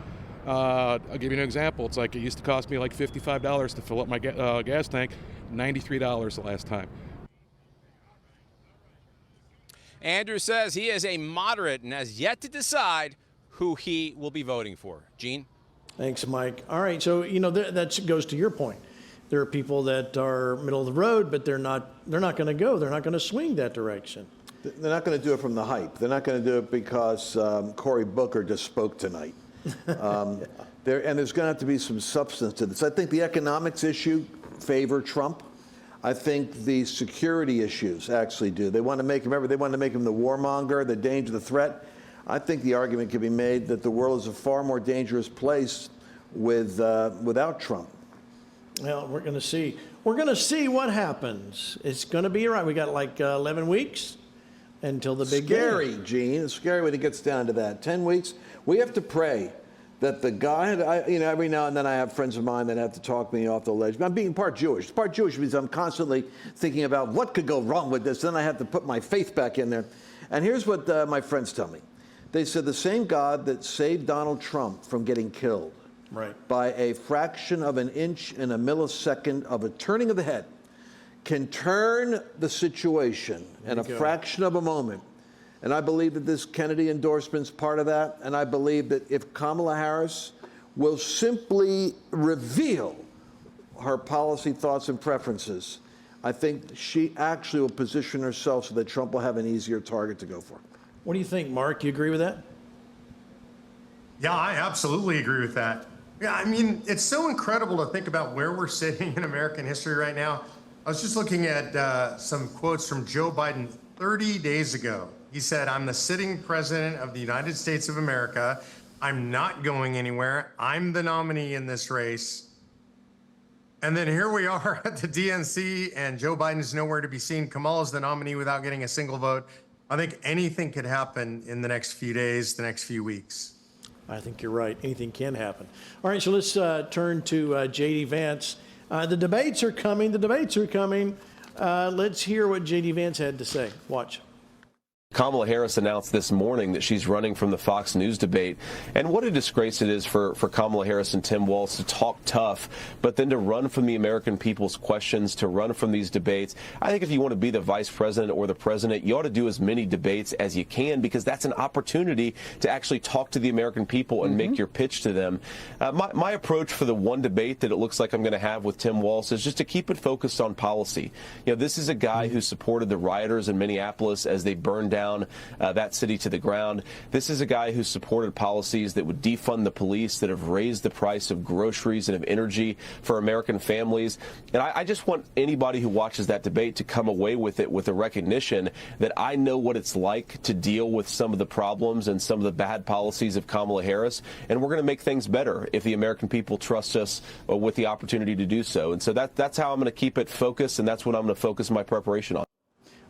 I'll give you an example. It's like it used to cost me like $55 to fill up my gas tank, $93 the last time. Andrew says he is a moderate and has yet to decide who he will be voting for. Gene? Thanks, Mike. All right, so that goes to your point. There are people that are middle of the road, but they're not going to go. They're not going to swing that direction. They're not going to do it from the hype. They're not going to do it because Cory Booker just spoke tonight. And there's going to have to be some substance to this. I think the economics issue favor Trump. I think the security issues actually do. They want to make him the warmonger, the danger, the threat. I think the argument can be made that the world is a far more dangerous place without Trump. Well, we're going to see. We're going to see what happens. It's going to be right. We got like 11 weeks until the big Scary, game. Gene. It's scary when it gets down to that. 10 weeks. We have to pray that the guy, every now and then I have friends of mine that have to talk me off the ledge. I'm being part Jewish. Part Jewish means I'm constantly thinking about what could go wrong with this. Then I have to put my faith back in there. And here's what my friends tell me. They said the same God that saved Donald Trump from getting killed by a fraction of an inch in a millisecond of a turning of the head can turn the situation in a fraction of a moment And I believe that this Kennedy endorsement's part of that. And I believe that if Kamala Harris will simply reveal her policy thoughts and preferences, I think she actually will position herself so that Trump will have an easier target to go for. What do you think, Mark? You agree with that? Yeah, I absolutely agree with that. Yeah, I mean, it's so incredible to think about where we're sitting in American history right now. I was just looking at some quotes from Joe Biden 30 days ago. He said, "I'm the sitting president of the United States of America. I'm not going anywhere. I'm the nominee in this race." And then here we are at the DNC, and Joe Biden's nowhere to be seen. Kamala's the nominee without getting a single vote. I think anything could happen in the next few days, the next few weeks. I think you're right. Anything can happen. All right, so let's turn to J.D. Vance. The debates are coming. The debates are coming. Let's hear what J.D. Vance had to say. Watch. Kamala Harris announced this morning that she's running from the Fox News debate. And what a disgrace it is for Kamala Harris and Tim Walz to talk tough, but then to run from the American people's questions, to run from these debates. I think if you want to be the vice president or the president, you ought to do as many debates as you can, because that's an opportunity to actually talk to the American people and make your pitch to them. My approach for the one debate that it looks like I'm going to have with Tim Walz is just to keep it focused on policy. You know, this is a guy who supported the rioters in Minneapolis as they burned down that city to the ground. This is a guy who supported policies that would defund the police, that have raised the price of groceries and of energy for American families. And I just want anybody who watches that debate to come away with it with a recognition that I know what it's like to deal with some of the problems and some of the bad policies of Kamala Harris, and we're going to make things better if the American people trust us with the opportunity to do so. And so that's how I'm going to keep it focused, and that's what I'm going to focus my preparation on.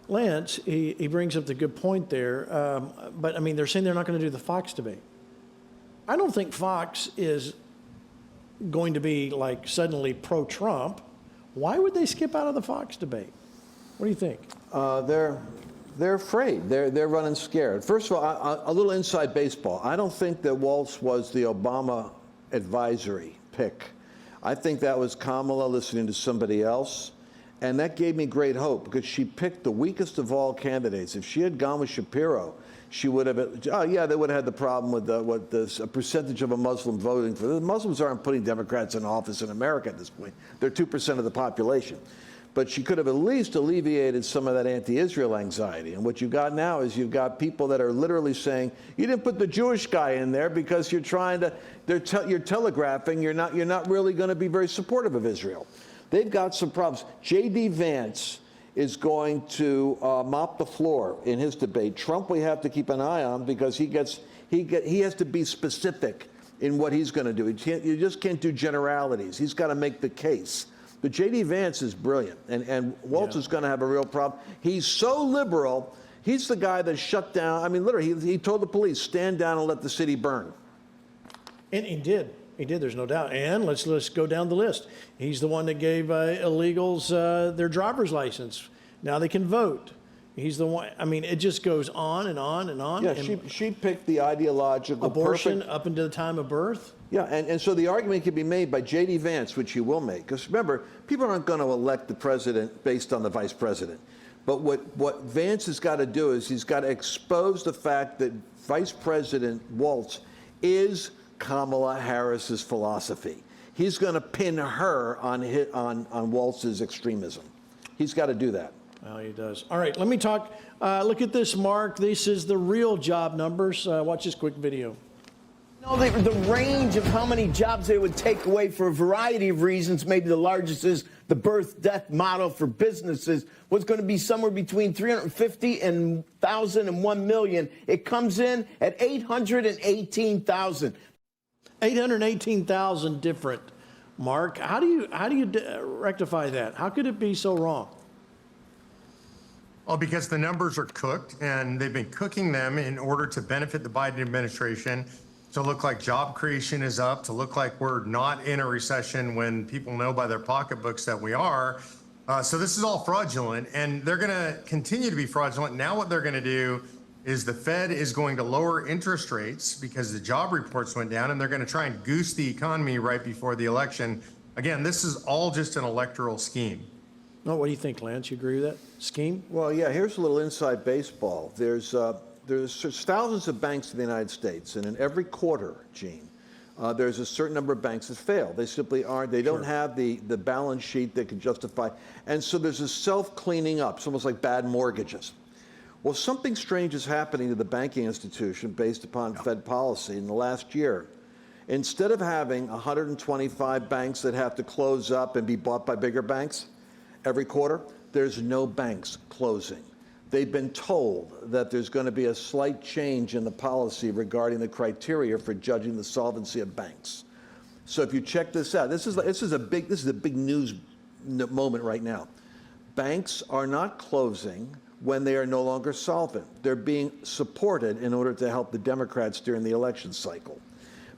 Lance, he brings up the good point there, but I mean, they're saying they're not going to do the Fox debate. I don't think Fox is going to be like suddenly pro-Trump. Why would they skip out of the Fox debate? What do you think? They're afraid. They're running scared. First of all, a little inside baseball. I don't think that Walz was the Obama advisory pick. I think that was Kamala listening to somebody else. And that gave me great hope, because she picked the weakest of all candidates. If she had gone with Shapiro, she would have, they would have had the problem with a percentage of a Muslim voting for. The Muslims aren't putting Democrats in office in America at this point. They're 2% of the population. But she could have at least alleviated some of that anti-Israel anxiety. And what you got now is you've got people that are literally saying, you didn't put the Jewish guy in there because you're trying to, you're telegraphing, you're not really going to be very supportive of Israel. They've got some problems. J.D. Vance is going to mop the floor in his debate. Trump we have to keep an eye on, because he has to be specific in what he's going to do. You just can't do generalities. He's got to make the case. But J.D. Vance is brilliant, and Walz is going to have a real problem. He's so liberal. He's the guy that shut down. I mean, literally, he told the police, stand down and let the city burn. And he did. He did, there's no doubt. And let's go down the list. He's the one that gave illegals their driver's license. Now they can vote. He's the one. I mean, it just goes on and on and on. Yeah, she picked the ideological abortion perfect, up into the time of birth. Yeah, and so the argument can be made by J.D. Vance, which he will make. Because remember, people aren't going to elect the president based on the vice president. But what Vance has got to do is he's got to expose the fact that Vice President Walz is Kamala Harris's philosophy. He's going to pin her on Walz's extremism. He's got to do that. Well, he does. All right, let me talk. Look at this, Mark. This is the real job numbers. Watch this quick video. No, the range of how many jobs they would take away for a variety of reasons, maybe the largest is the birth-death model for businesses, was going to be somewhere between 350,000 and 1 million. It comes in at 818,000. 818,000 different. Mark, how do you rectify that? How could it be so wrong? Well, because the numbers are cooked, and they've been cooking them in order to benefit the Biden administration, to look like job creation is up, to look like we're not in a recession when people know by their pocketbooks that we are. So this is all fraudulent, and they're going to continue to be fraudulent. Now what they're going to do is the Fed is going to lower interest rates because the job reports went down, and they're going to try and goose the economy right before the election. Again, this is all just an electoral scheme. No, what do you think, Lance? You agree with that scheme? Well, yeah, here's a little inside baseball. There's there's thousands of banks in the United States, and in every quarter, Gene, there's a certain number of banks that fail. They simply aren't. They don't have the balance sheet that can justify. And so there's a self-cleaning up. It's almost like bad mortgages. Well, something strange is happening to the banking institution based upon Fed policy in the last year. Instead of having 125 banks that have to close up and be bought by bigger banks every quarter, there's no banks closing. They've been told that there's going to be a slight change in the policy regarding the criteria for judging the solvency of banks. So if you check this out, this is a big news moment right now. Banks are not closing when they are no longer solvent. They're being supported in order to help the Democrats during the election cycle.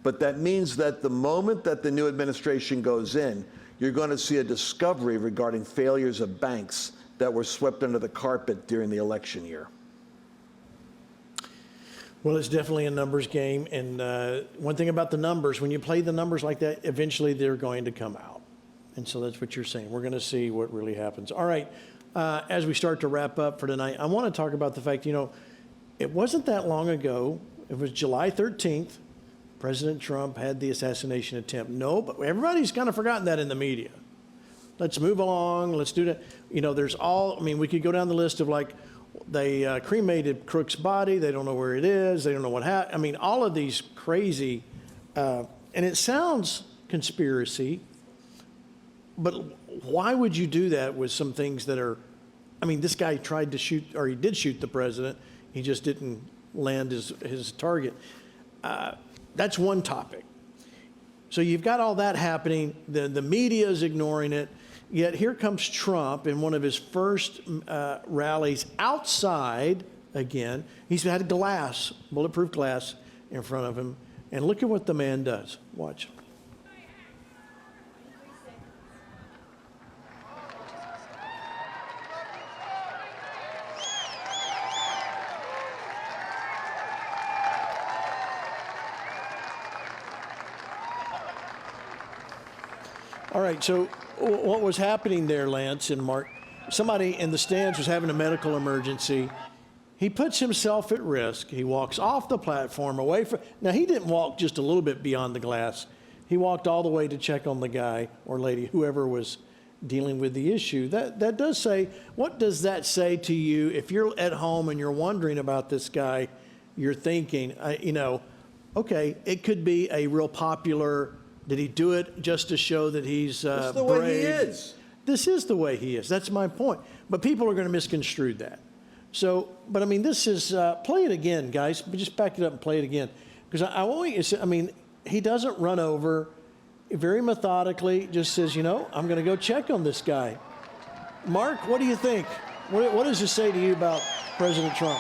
But that means that the moment that the new administration goes in, you're going to see a discovery regarding failures of banks that were swept under the carpet during the election year. Well, it's definitely a numbers game. And one thing about the numbers, when you play the numbers like that, eventually they're going to come out. And so that's what you're saying. We're going to see what really happens. All right. As we start to wrap up for tonight, I want to talk about the fact, it wasn't that long ago. It was July 13th. President Trump had the assassination attempt. No, but everybody's kind of forgotten that in the media. Let's move along. Let's do that. We could go down the list of they cremated Crook's body. They don't know where it is. They don't know what happened. All of these crazy, and it sounds conspiracy, but why would you do that with some things that are, this guy tried to shoot, or he did shoot the president. He just didn't land his target. That's one topic. So you've got all that happening. The media is ignoring it. Yet here comes Trump in one of his first rallies outside again. He's had glass, bulletproof glass in front of him. And look at what the man does. Watch. All right, so what was happening there, Lance and Mark, somebody in the stands was having a medical emergency. He puts himself at risk. He walks off the platform away from, now he didn't walk just a little bit beyond the glass. He walked all the way to check on the guy or lady, whoever was dealing with the issue. That does say, what does that say to you? If you're at home and you're wondering about this guy, you're thinking, okay, it could be a real popular. Did he do it just to show that he's brave? This is the way he is. This is the way he is. That's my point. But people are going to misconstrue that. So, but this is, play it again, guys. Just back it up and play it again. Because he doesn't run over. Very methodically just says, I'm going to go check on this guy. Mark, what do you think? What does this say to you about President Trump?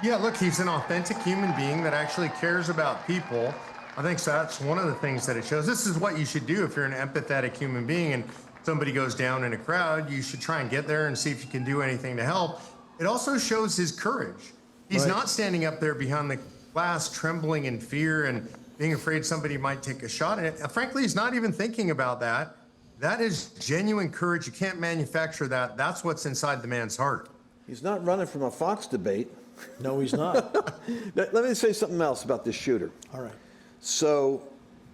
Yeah, look, he's an authentic human being that actually cares about people. I think that's one of the things that it shows. This is what you should do if you're an empathetic human being and somebody goes down in a crowd. You should try and get there and see if you can do anything to help. It also shows his courage. He's not standing up there behind the glass trembling in fear and being afraid somebody might take a shot at it. Frankly, he's not even thinking about that. That is genuine courage. You can't manufacture that. That's what's inside the man's heart. He's not running from a Fox debate. No, he's not. Let me say something else about this shooter. All right. So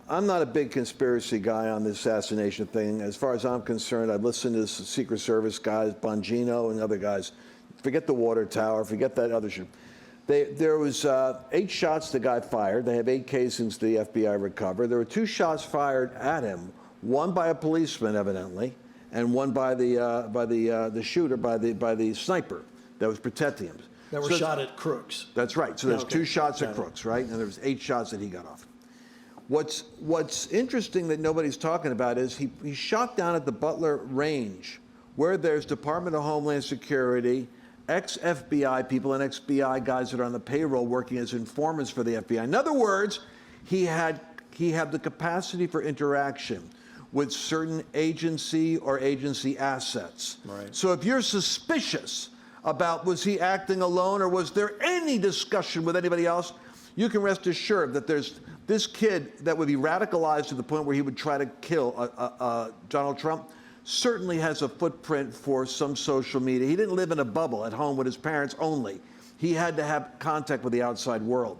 I'm not a big conspiracy guy on the assassination thing. As far as I'm concerned, I've listened to Secret Service guys, Bongino and other guys. Forget the water tower, forget that other shit. There was 8 shots the guy fired. They have 8 casings the FBI recovered. There were 2 shots fired at him, one by a policeman evidently, and one by the shooter, by the sniper that was protecting him. That were shot at Crooks. That's right. So there's 2 shots at Crooks, right? And there was 8 shots that he got off. What's interesting that nobody's talking about is he shot down at the Butler Range, where there's Department of Homeland Security, ex-FBI people and ex-FBI guys that are on the payroll working as informants for the FBI. In other words, he had the capacity for interaction with certain agency or agency assets. Right. So if you're suspicious about was he acting alone or was there any discussion with anybody else, you can rest assured that there's this kid that would be radicalized to the point where he would try to kill Donald Trump certainly has a footprint for some social media. He didn't live in a bubble at home with his parents only. he had to have contact with the outside world.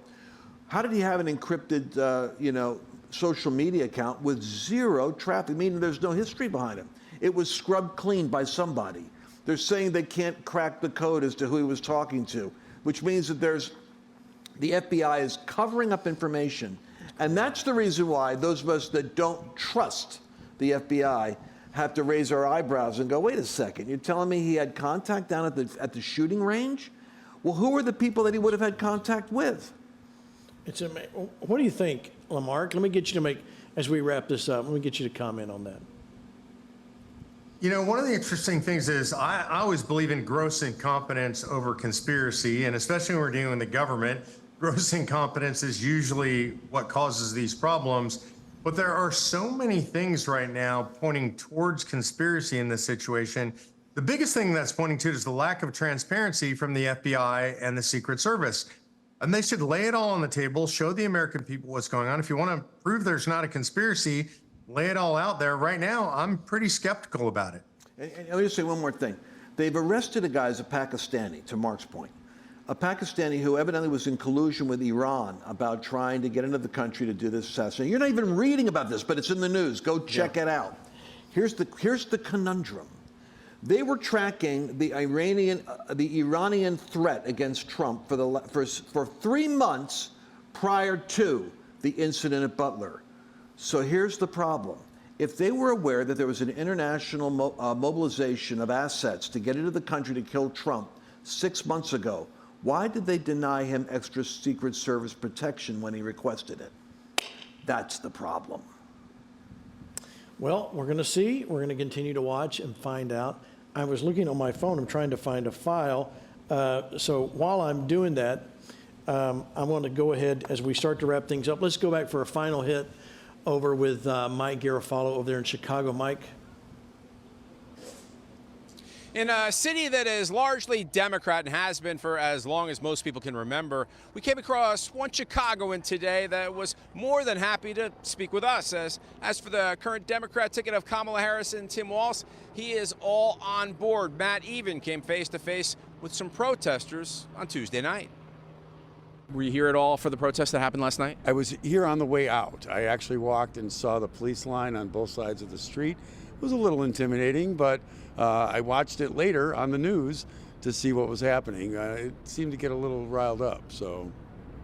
How did he have an encrypted, social media account with zero traffic, meaning there's no history behind him? It was scrubbed clean by somebody. They're saying they can't crack the code as to who he was talking to, which means that the FBI is covering up information. And that's the reason why those of us that don't trust the FBI have to raise our eyebrows and go, wait a second, you're telling me he had contact down at the shooting range? Well, who are the people that he would have had contact with? It's amazing. What do you think, Lamarck? Let me get you to as we wrap this up, let me get you to comment on that. One of the interesting things is I always believe in gross incompetence over conspiracy, and especially when we're dealing with the government, gross incompetence is usually what causes these problems. But there are so many things right now pointing towards conspiracy in this situation. The biggest thing that's pointing to is the lack of transparency from the FBI and the Secret Service. And they should lay it all on the table, show the American people what's going on. If you want to prove there's not a conspiracy, lay it all out there. Right now, I'm pretty skeptical about it. And let me just say one more thing. They've arrested a guy as a Pakistani, to Mark's point. A Pakistani who evidently was in collusion with Iran about trying to get into the country to do this assassination. You're not even reading about this, but it's in the news. Go check it out. Here's the conundrum. They were tracking the Iranian threat against Trump for 3 months prior to the incident at Butler. So here's the problem. If they were aware that there was an international mobilization of assets to get into the country to kill Trump 6 months ago, why did they deny him extra Secret Service protection when he requested it? That's the problem. Well, we're going to see. We're going to continue to watch and find out. I was looking on my phone. I'm trying to find a file. So while I'm doing that, I want to go ahead as we start to wrap things up. Let's go back for a final hit over with Mike Garofalo over there in Chicago. Mike? In a city that is largely Democrat and has been for as long as most people can remember, we came across one Chicagoan today that was more than happy to speak with us. As for the current Democrat ticket of Kamala Harris and Tim Walz, he is all on board. Matt even came face-to-face with some protesters on Tuesday night. Were you here at all for the protest that happened last night? I was here on the way out. I actually walked and saw the police line on both sides of the street. It was a little intimidating, but I watched it later on the news to see what was happening. It seemed to get a little riled up. So,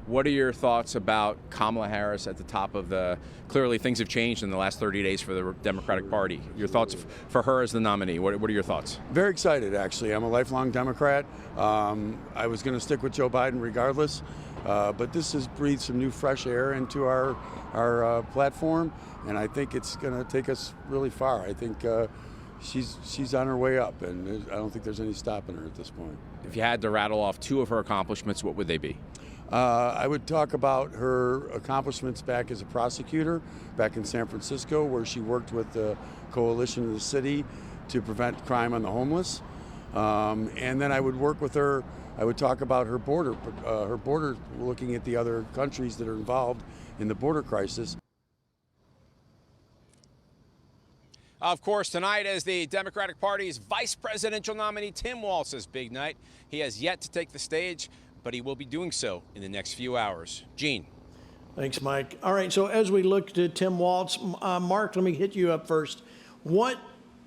what are your thoughts about Kamala Harris at the top of the? Clearly, things have changed in the last 30 days for the Democratic Party. Your thoughts for her as the nominee? What are your thoughts? Very excited, actually. I'm a lifelong Democrat. I was going to stick with Joe Biden regardless, but this has breathed some new fresh air into our platform, and I think it's going to take us really far. I think she's on her way up, and I don't think there's any stopping her at this point. If you had to rattle off 2 of her accomplishments, what would they be? I would talk about her accomplishments back as a prosecutor back in San Francisco, where she worked with the coalition of the city to prevent crime on the homeless. And then I would work with her. I would talk about her border looking at the other countries that are involved in the border crisis. Of course, tonight is the Democratic Party's vice presidential nominee, Tim Walz's big night. He has yet to take the stage, but he will be doing so in the next few hours. Gene. Thanks, Mike. All right, so as we look to Tim Walz, Mark, let me hit you up first. What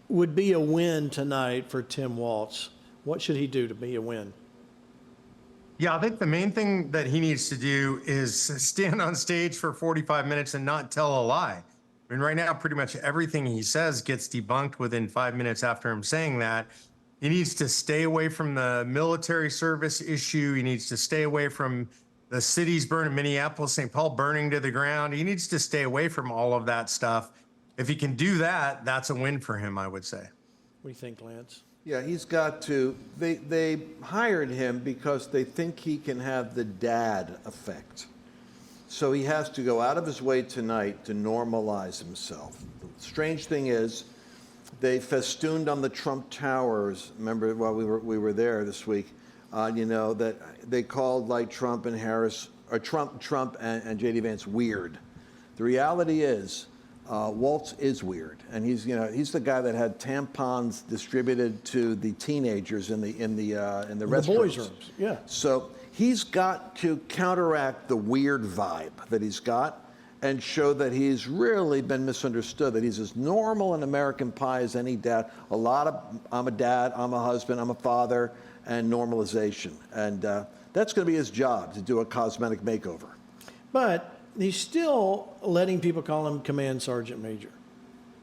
would be a win tonight for Tim Walz? What should he do to be a win? Yeah, I think the main thing that he needs to do is stand on stage for 45 minutes and not tell a lie. I mean, right now, pretty much everything he says gets debunked within 5 minutes after him saying that. He needs to stay away from the military service issue. He needs to stay away from the cities burning, Minneapolis, St. Paul burning to the ground. He needs to stay away from all of that stuff. If he can do that, that's a win for him, I would say. What do you think, Lance? Yeah, he's got to. They hired him because they think he can have the dad effect. So he has to go out of his way tonight to normalize himself. The strange thing is, they festooned on the Trump Towers. Remember, while we were there this week, that they called like Trump and Harris, or Trump and J.D. Vance weird. The reality is, Waltz is weird, and he's the guy that had tampons distributed to the teenagers in the restrooms. The boys' rooms, yeah. So he's got to counteract the weird vibe that he's got and show that he's really been misunderstood, that he's as normal an American pie as any dad. I'm a dad, I'm a husband, I'm a father, and normalization. And that's going to be his job, to do a cosmetic makeover. But he's still letting people call him Command Sergeant Major.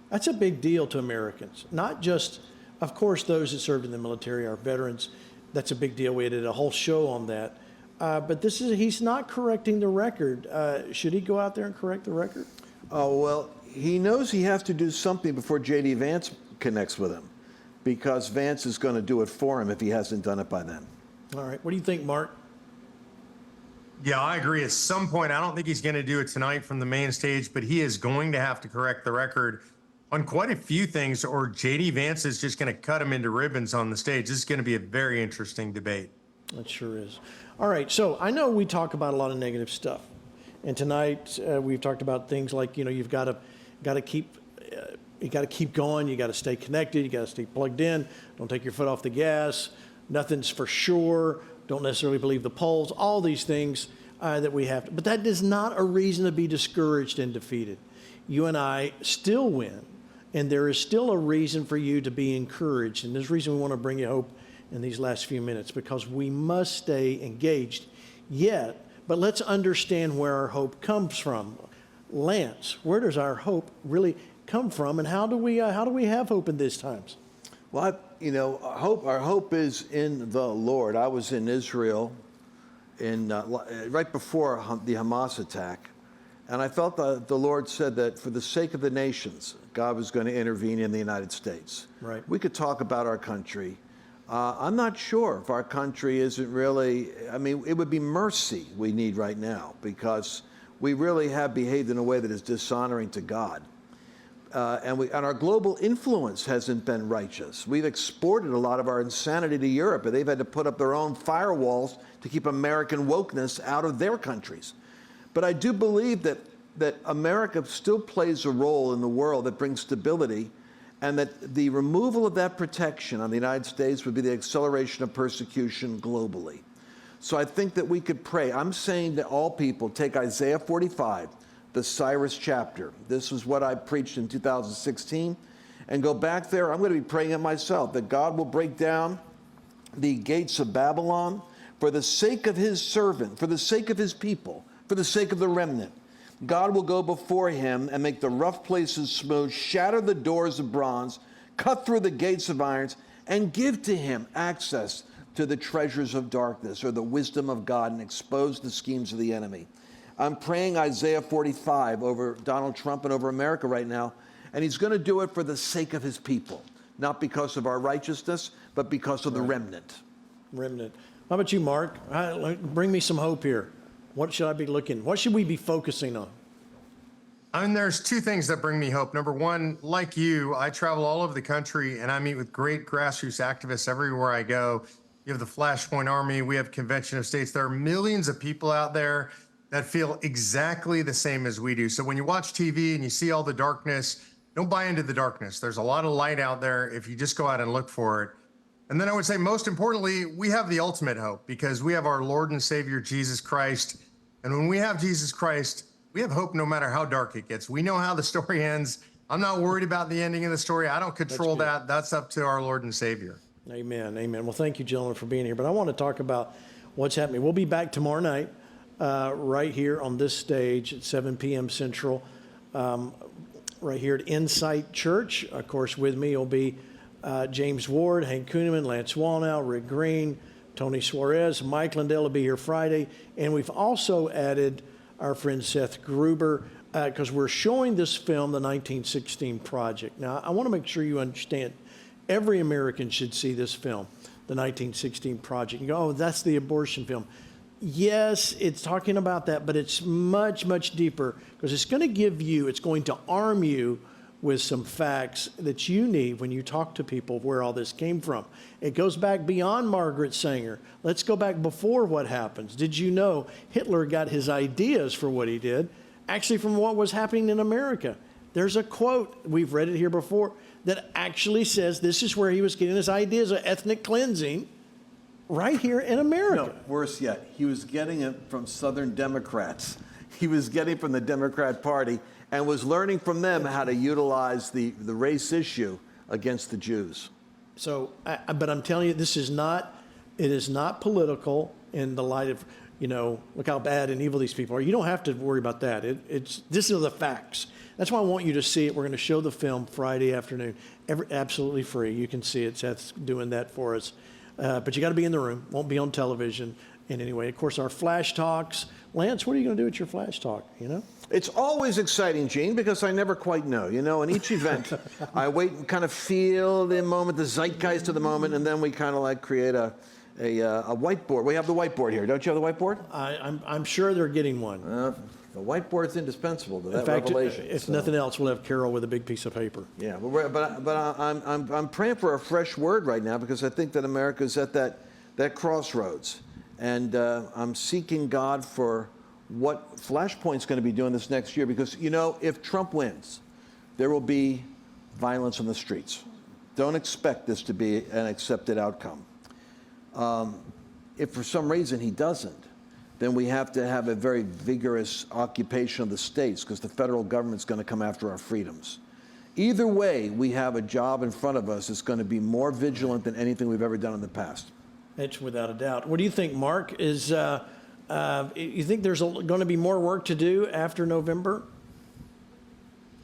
That's a big deal to Americans. Not just, of course, those that served in the military, our veterans. That's a big deal. We did a whole show on that. But he's not correcting the record. Should he go out there and correct the record? Oh, well, he knows he has to do something before J.D. Vance connects with him, because Vance is going to do it for him if he hasn't done it by then. All right. What do you think, Mark? Yeah, I agree. At some point, I don't think he's going to do it tonight from the main stage, but he is going to have to correct the record on quite a few things, or J.D. Vance is just going to cut him into ribbons on the stage. This is going to be a very interesting debate. It sure is. All right. So I know we talk about a lot of negative stuff, and tonight we've talked about things like, you've got to keep going. You got to stay connected. You got to stay plugged in. Don't take your foot off the gas. Nothing's for sure. Don't necessarily believe the polls. All these things that we have to. But that is not a reason to be discouraged and defeated. You and I still win, and there is still a reason for you to be encouraged. And there's a reason we want to bring you hope in these last few minutes, because we must stay engaged. But let's understand where our hope comes from. Lance, where does our hope really come from, and how do we have hope in these times? Well, our hope is in the Lord. I was in Israel right before the Hamas attack, and I felt that the Lord said that for the sake of the nations, God was going to intervene in the United States. Right. We could talk about our country. I'm not sure if our country isn't really, it would be mercy we need right now, because we really have behaved in a way that is dishonoring to God. And our global influence hasn't been righteous. We've exported a lot of our insanity to Europe, and they've had to put up their own firewalls to keep American wokeness out of their countries. But I do believe that America still plays a role in the world that brings stability, and that the removal of that protection on the United States would be the acceleration of persecution globally. So I think that we could pray. I'm saying to all people, take Isaiah 45, the Cyrus chapter. This is what I preached in 2016. And go back there. I'm going to be praying it myself, that God will break down the gates of Babylon for the sake of his servant, for the sake of his people, for the sake of the remnant. God will go before him and make the rough places smooth, shatter the doors of bronze, cut through the gates of irons, and give to him access to the treasures of darkness, or the wisdom of God, and expose the schemes of the enemy. I'm praying Isaiah 45 over Donald Trump and over America right now, and he's going to do it for the sake of his people, not because of our righteousness, but because of the remnant. Remnant. How about you, Mark? Bring me some hope here. What should I be what should we be focusing on? There's two things that bring me hope. Number one, like you, I travel all over the country, and I meet with great grassroots activists everywhere I go. You have the FlashPoint Army. We have Convention of States. There are millions of people out there that feel exactly the same as we do. So when you watch TV and you see all the darkness, don't buy into the darkness. There's a lot of light out there if you just go out and look for it. And then I would say, most importantly, we have the ultimate hope, because we have our Lord and Savior, Jesus Christ. And when we have Jesus Christ, we have hope no matter how dark it gets. We know how the story ends. I'm not worried about the ending of the story. I don't control that. That's up to our Lord and Savior. Amen. Amen. Well, thank you, gentlemen, for being here. But I want to talk about what's happening. We'll be back tomorrow night right here on this stage at 7 p.m. Central, right here at Insight Church. Of course, with me will be James Ward, Hank Kuhneman, Lance Wallnow, Rick Green, Tony Suarez, Mike Lindell will be here Friday. And we've also added our friend Seth Gruber, because we're showing this film, The 1916 Project. Now, I want to make sure you understand, every American should see this film, The 1916 Project. You go, oh, that's the abortion film. Yes, it's talking about that, but it's much, much deeper, because it's going to arm you with some facts that you need when you talk to people where all this came from. It goes back beyond Margaret Sanger. Let's go back before what happens. Did you know Hitler got his ideas for what he did actually from what was happening in America? There's a quote, we've read it here before, that actually says this is where he was getting his ideas of ethnic cleansing right here in America. No, worse yet, he was getting it from Southern Democrats. He was getting from the Democrat Party and was learning from them how to utilize the race issue against the Jews. So, but I'm telling you, it is not political in the light of, look how bad and evil these people are. You don't have to worry about that. This are the facts. That's why I want you to see it. We're going to show the film Friday afternoon, absolutely free. You can see it. Seth's doing that for us. But you got to be in the room. Won't be on television in any way. Of course, our Flash Talks. Lance, what are you going to do at your Flash Talk, It's always exciting, Gene, because I never quite know. In each event, I wait and kind of feel the moment, the zeitgeist of the moment, and then we kind of like create a whiteboard. We have the whiteboard here. Don't you have the whiteboard? I'm sure they're getting one. The whiteboard's indispensable to that In fact, revelation. if nothing else, we'll have Carol with a big piece of paper. Yeah, but I'm praying for a fresh word right now because I think that America's at that crossroads, and I'm seeking God for what FlashPoint's going to be doing this next year because if Trump wins, there will be violence on the streets. Don't expect this to be an accepted outcome. If for some reason he doesn't, then we have to have a very vigorous occupation of the states because the federal government's going to come after our freedoms. Either way, we have a job in front of us that's going to be more vigilant than anything we've ever done in the past. It's without a doubt. What do you think, Mark? You think there's going to be more work to do after November?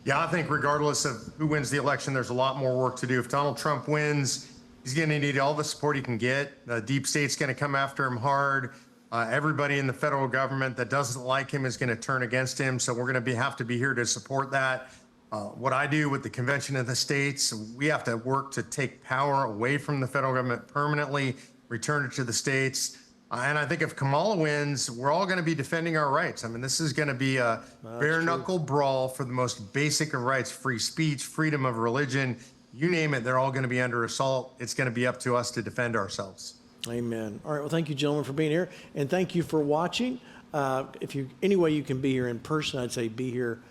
Yeah, I think regardless of who wins the election, there's a lot more work to do. If Donald Trump wins, he's going to need all the support he can get. The deep state's going to come after him hard. Everybody in the federal government that doesn't like him is going to turn against him. So we're going to have to be here to support that. What I do with the Convention of the States, we have to work to take power away from the federal government permanently, return it to the states. And I think if Kamala wins, we're all going to be defending our rights. I mean, this is going to be a bare-knuckle brawl for the most basic of rights, free speech, freedom of religion, you name it, they're all going to be under assault. It's going to be up to us to defend ourselves. Amen. All right. Well, thank you, gentlemen, for being here. And thank you for watching. If any way you can be here in person, I'd say be here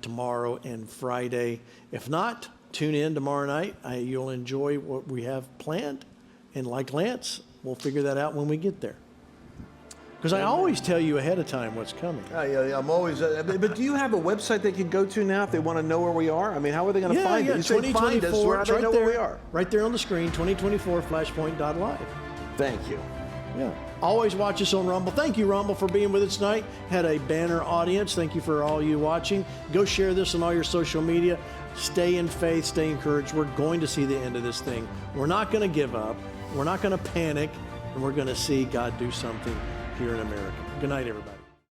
tomorrow and Friday. If not, tune in tomorrow night. You'll enjoy what we have planned. And like Lance, we'll figure that out when we get there. Because I always tell you ahead of time what's coming. Yeah, I'm always. But do you have a website they can go to now if they want to know where we are? I mean, how are they going to find it? You say find us, where do they know where we are? Right there on the screen, 2024 flashpoint.live. Thank you. Yeah. Always watch us on Rumble. Thank you, Rumble, for being with us tonight. Had a banner audience. Thank you for all you watching. Go share this on all your social media. Stay in faith. Stay encouraged. We're going to see the end of this thing. We're not going to give up. We're not going to panic. And we're going to see God do something here in America. Good night, everybody.